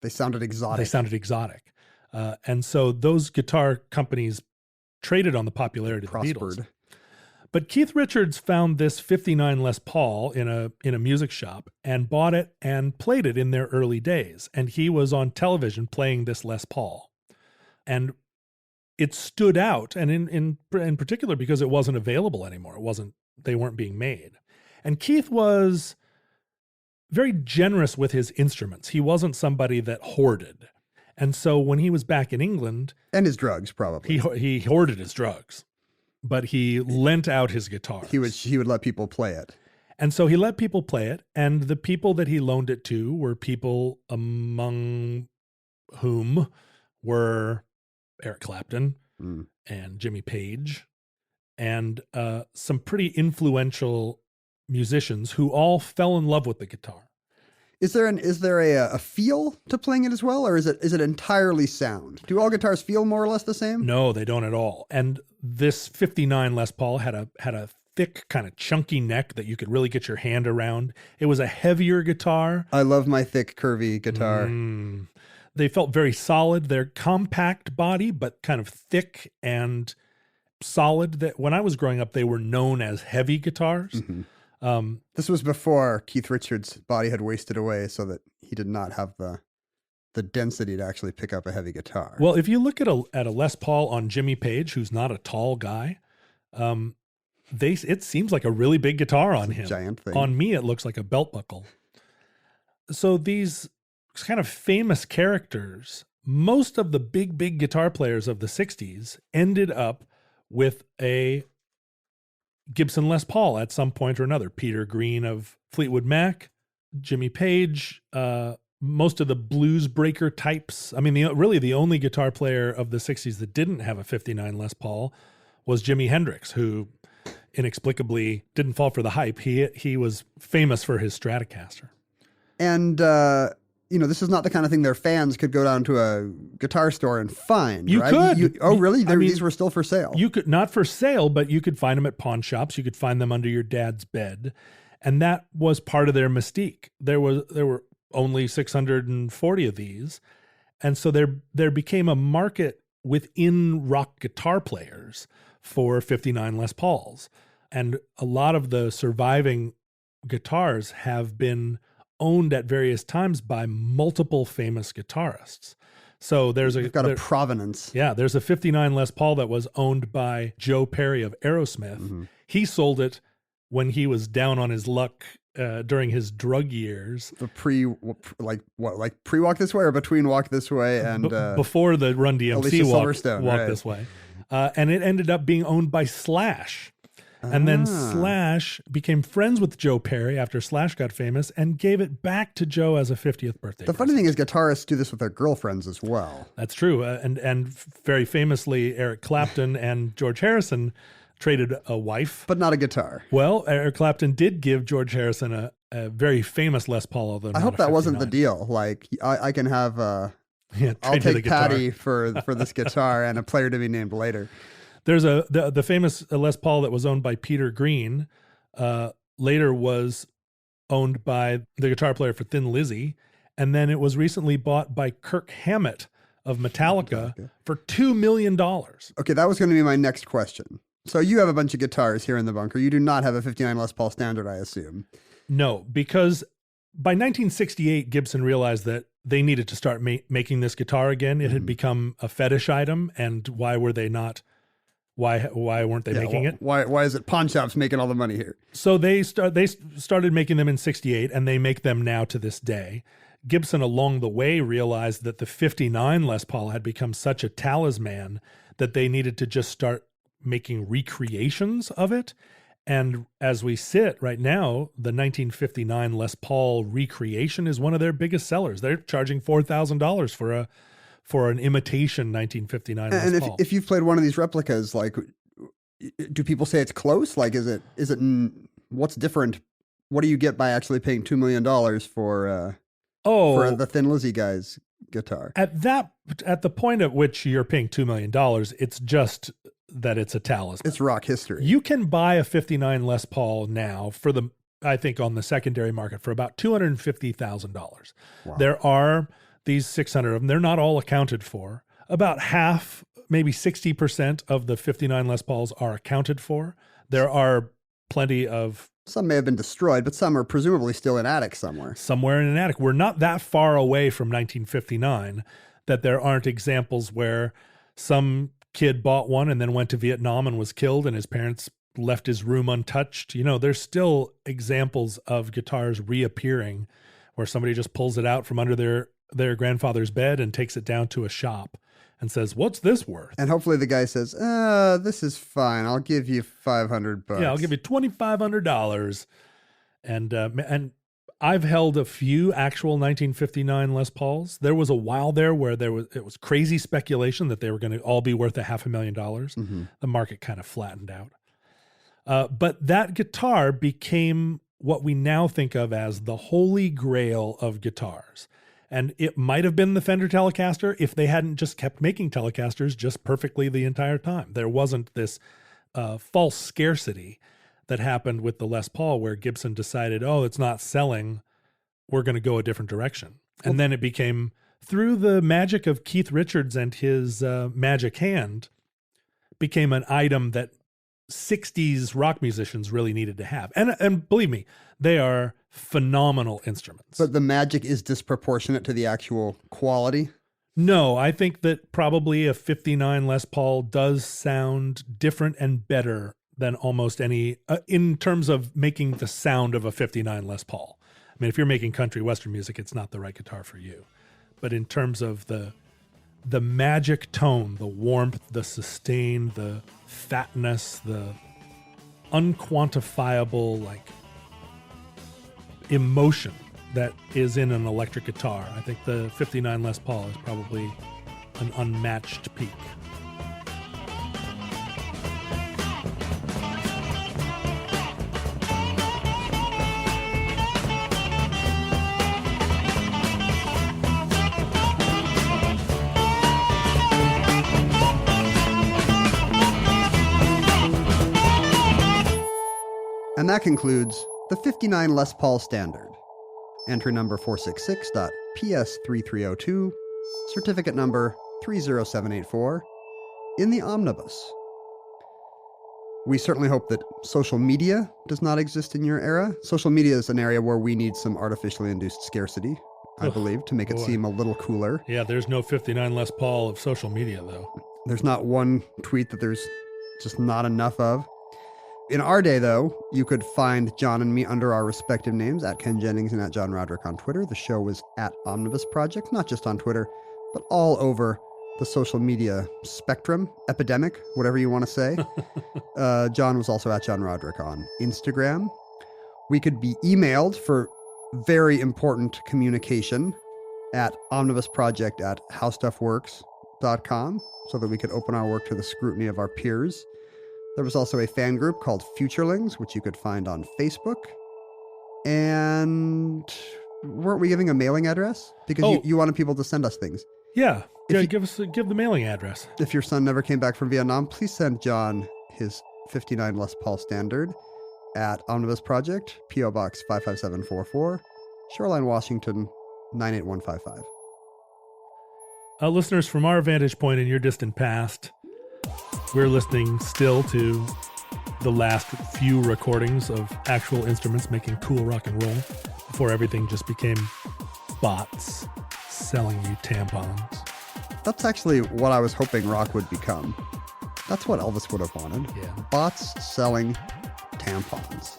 They sounded exotic. And so those guitar companies traded on the popularity of the Beatles. But Keith Richards found this 59 Les Paul in a music shop and bought it and played it in their early days. And he was on television playing this Les Paul. And it stood out, and in particular because it wasn't available anymore. They weren't being made. And Keith was very generous with his instruments. He wasn't somebody that hoarded. And so when he was back in England... And his drugs, probably. He hoarded his drugs. But he lent out his guitars. He would let people play it. And so he let people play it, and the people that he loaned it to were people among whom were Eric Clapton and Jimmy Page and some pretty influential musicians who all fell in love with the guitar. Is there a feel to playing it as well, or is it entirely sound? Do all guitars feel more or less the same? No, they don't at all. And this 59 Les Paul had a thick, kind of chunky neck that you could really get your hand around. It was a heavier guitar. I love my thick, curvy guitar. They felt very solid. They're compact body, but kind of thick and solid. That when I was growing up, they were known as heavy guitars. Mm-hmm. This was before Keith Richards' body had wasted away, so that he did not have the density to actually pick up a heavy guitar. Well, if you look at a Les Paul on Jimmy Page, who's not a tall guy, it seems like a really big guitar on him. Giant thing. On me, it looks like a belt buckle. So these kind of famous characters most of the big guitar players of the 60s ended up with a Gibson Les Paul at some point or another. Peter Green of Fleetwood Mac, Jimmy Page, most of the blues breaker types. I mean, really the only guitar player of the 60s that didn't have a 59 Les Paul was Jimi Hendrix, who inexplicably didn't fall for the hype. He was famous for his Stratocaster. And, this is not the kind of thing their fans could go down to a guitar store and find, You right? could. Oh, really? I mean, These were still for sale? You could, not for sale, but you could find them at pawn shops. You could find them under your dad's bed. And that was part of their mystique. There were only 640 of these. And so there became a market within rock guitar players for 59 Les Pauls. And a lot of the surviving guitars have been owned at various times by multiple famous guitarists. So You've got a provenance. Yeah, there's a 59 Les Paul that was owned by Joe Perry of Aerosmith. Mm-hmm. He sold it when he was down on his luck during his drug years. The pre-Walk This Way or between Walk This Way and before the Run DMC Silverstone, walk right. This Way. And it ended up being owned by Slash. And then Slash became friends with Joe Perry after Slash got famous and gave it back to Joe as a 50th birthday. The funny thing is guitarists do this with their girlfriends as well. That's true. And very famously, Eric Clapton and George Harrison traded a wife. But not a guitar. Well, Eric Clapton did give George Harrison a very famous Les Paul, although I hope that wasn't the deal. Like, I can have... I'll take Patty for this guitar and a player to be named later. There's the famous Les Paul that was owned by Peter Green, later was owned by the guitar player for Thin Lizzy, and then it was recently bought by Kirk Hammett of Metallica for $2 million. Okay, that was going to be my next question. So you have a bunch of guitars here in the bunker. You do not have a 59 Les Paul Standard, I assume. No, because by 1968, Gibson realized that they needed to start making this guitar again. It had become a fetish item, and why were they not? Why weren't they making it? Why is it pawn shops making all the money here? So they started making them in 68, and they make them now to this day. Gibson along the way realized that the 59 Les Paul had become such a talisman that they needed to just start making recreations of it. And as we sit right now, the 1959 Les Paul recreation is one of their biggest sellers. They're charging $4,000 for an imitation 1959 Les Paul. And if you've played one of these replicas, like, do people say it's close? Like, is it what's different? What do you get by actually paying $2 million for the Thin Lizzy guy's guitar? At the point at which you're paying $2 million, it's just that it's a talisman. It's rock history. You can buy a 59 Les Paul now I think on the secondary market for about $250,000. Wow. There are these 600 of them. They're not all accounted for. About half, maybe 60% of the 59 Les Pauls are accounted for. There are plenty of... Some may have been destroyed, but some are presumably still in attics somewhere. Somewhere in an attic. We're not that far away from 1959 that there aren't examples where some kid bought one and then went to Vietnam and was killed and his parents left his room untouched. There's still examples of guitars reappearing where somebody just pulls it out from under their grandfather's bed and takes it down to a shop and says, "What's this worth?" And hopefully the guy says, this is fine. I'll give you $500. Yeah, I'll give you $2,500. And I've held a few actual 1959 Les Pauls. There was a while there where it was crazy speculation that they were going to all be worth $500,000. Mm-hmm. The market kind of flattened out. But that guitar became what we now think of as the holy grail of guitars. And it might have been the Fender Telecaster if they hadn't just kept making Telecasters just perfectly the entire time. There wasn't this false scarcity that happened with the Les Paul where Gibson decided, it's not selling, we're going to go a different direction. And then it became, through the magic of Keith Richards and his magic hand, became an item that 60s rock musicians really needed to have. And believe me, they are phenomenal instruments. But the magic is disproportionate to the actual quality? No, I think that probably a 59 Les Paul does sound different and better than almost any, in terms of making the sound of a 59 Les Paul. I mean, if you're making country western music, it's not the right guitar for you. But in terms of the the magic tone, the warmth, the sustain, the fatness, the unquantifiable like emotion that is in an electric guitar. I think the 59 Les Paul is probably an unmatched peak. And that concludes the 59 Les Paul Standard. Entry number 466.PS3302, certificate number 30784, in the omnibus. We certainly hope that social media does not exist in your era. Social media is an area where we need some artificially induced scarcity, I believe, to make it seem a little cooler. Yeah, there's no 59 Les Paul of social media, though. There's not one tweet that there's just not enough of. In our day, though, you could find John and me under our respective names, at Ken Jennings and at John Roderick on Twitter. The show was at Omnibus Project, not just on Twitter, but all over the social media spectrum, epidemic, whatever you want to say. John was also at John Roderick on Instagram. We could be emailed for very important communication at omnibusproject@howstuffworks.com so that we could open our work to the scrutiny of our peers. There was also a fan group called Futurelings, which you could find on Facebook. And weren't we giving a mailing address? Because you wanted people to send us things. Yeah. Give the mailing address. If your son never came back from Vietnam, please send John his 59 Les Paul Standard at Omnibus Project, P.O. Box 55744, Shoreline, Washington, 98155. Listeners, from our vantage point in your distant past, we're listening still to the last few recordings of actual instruments making cool rock and roll before everything just became bots selling you tampons. That's actually what I was hoping rock would become. That's what Elvis would have wanted. Yeah. Bots selling tampons.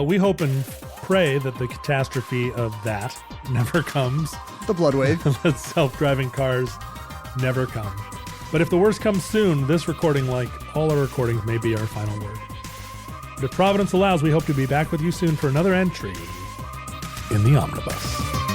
We hope and pray that the catastrophe of that never comes. The blood wave. That self-driving cars never come. But if the worst comes soon, this recording, like all our recordings, may be our final word. But if Providence allows, we hope to be back with you soon for another entry in the Omnibus.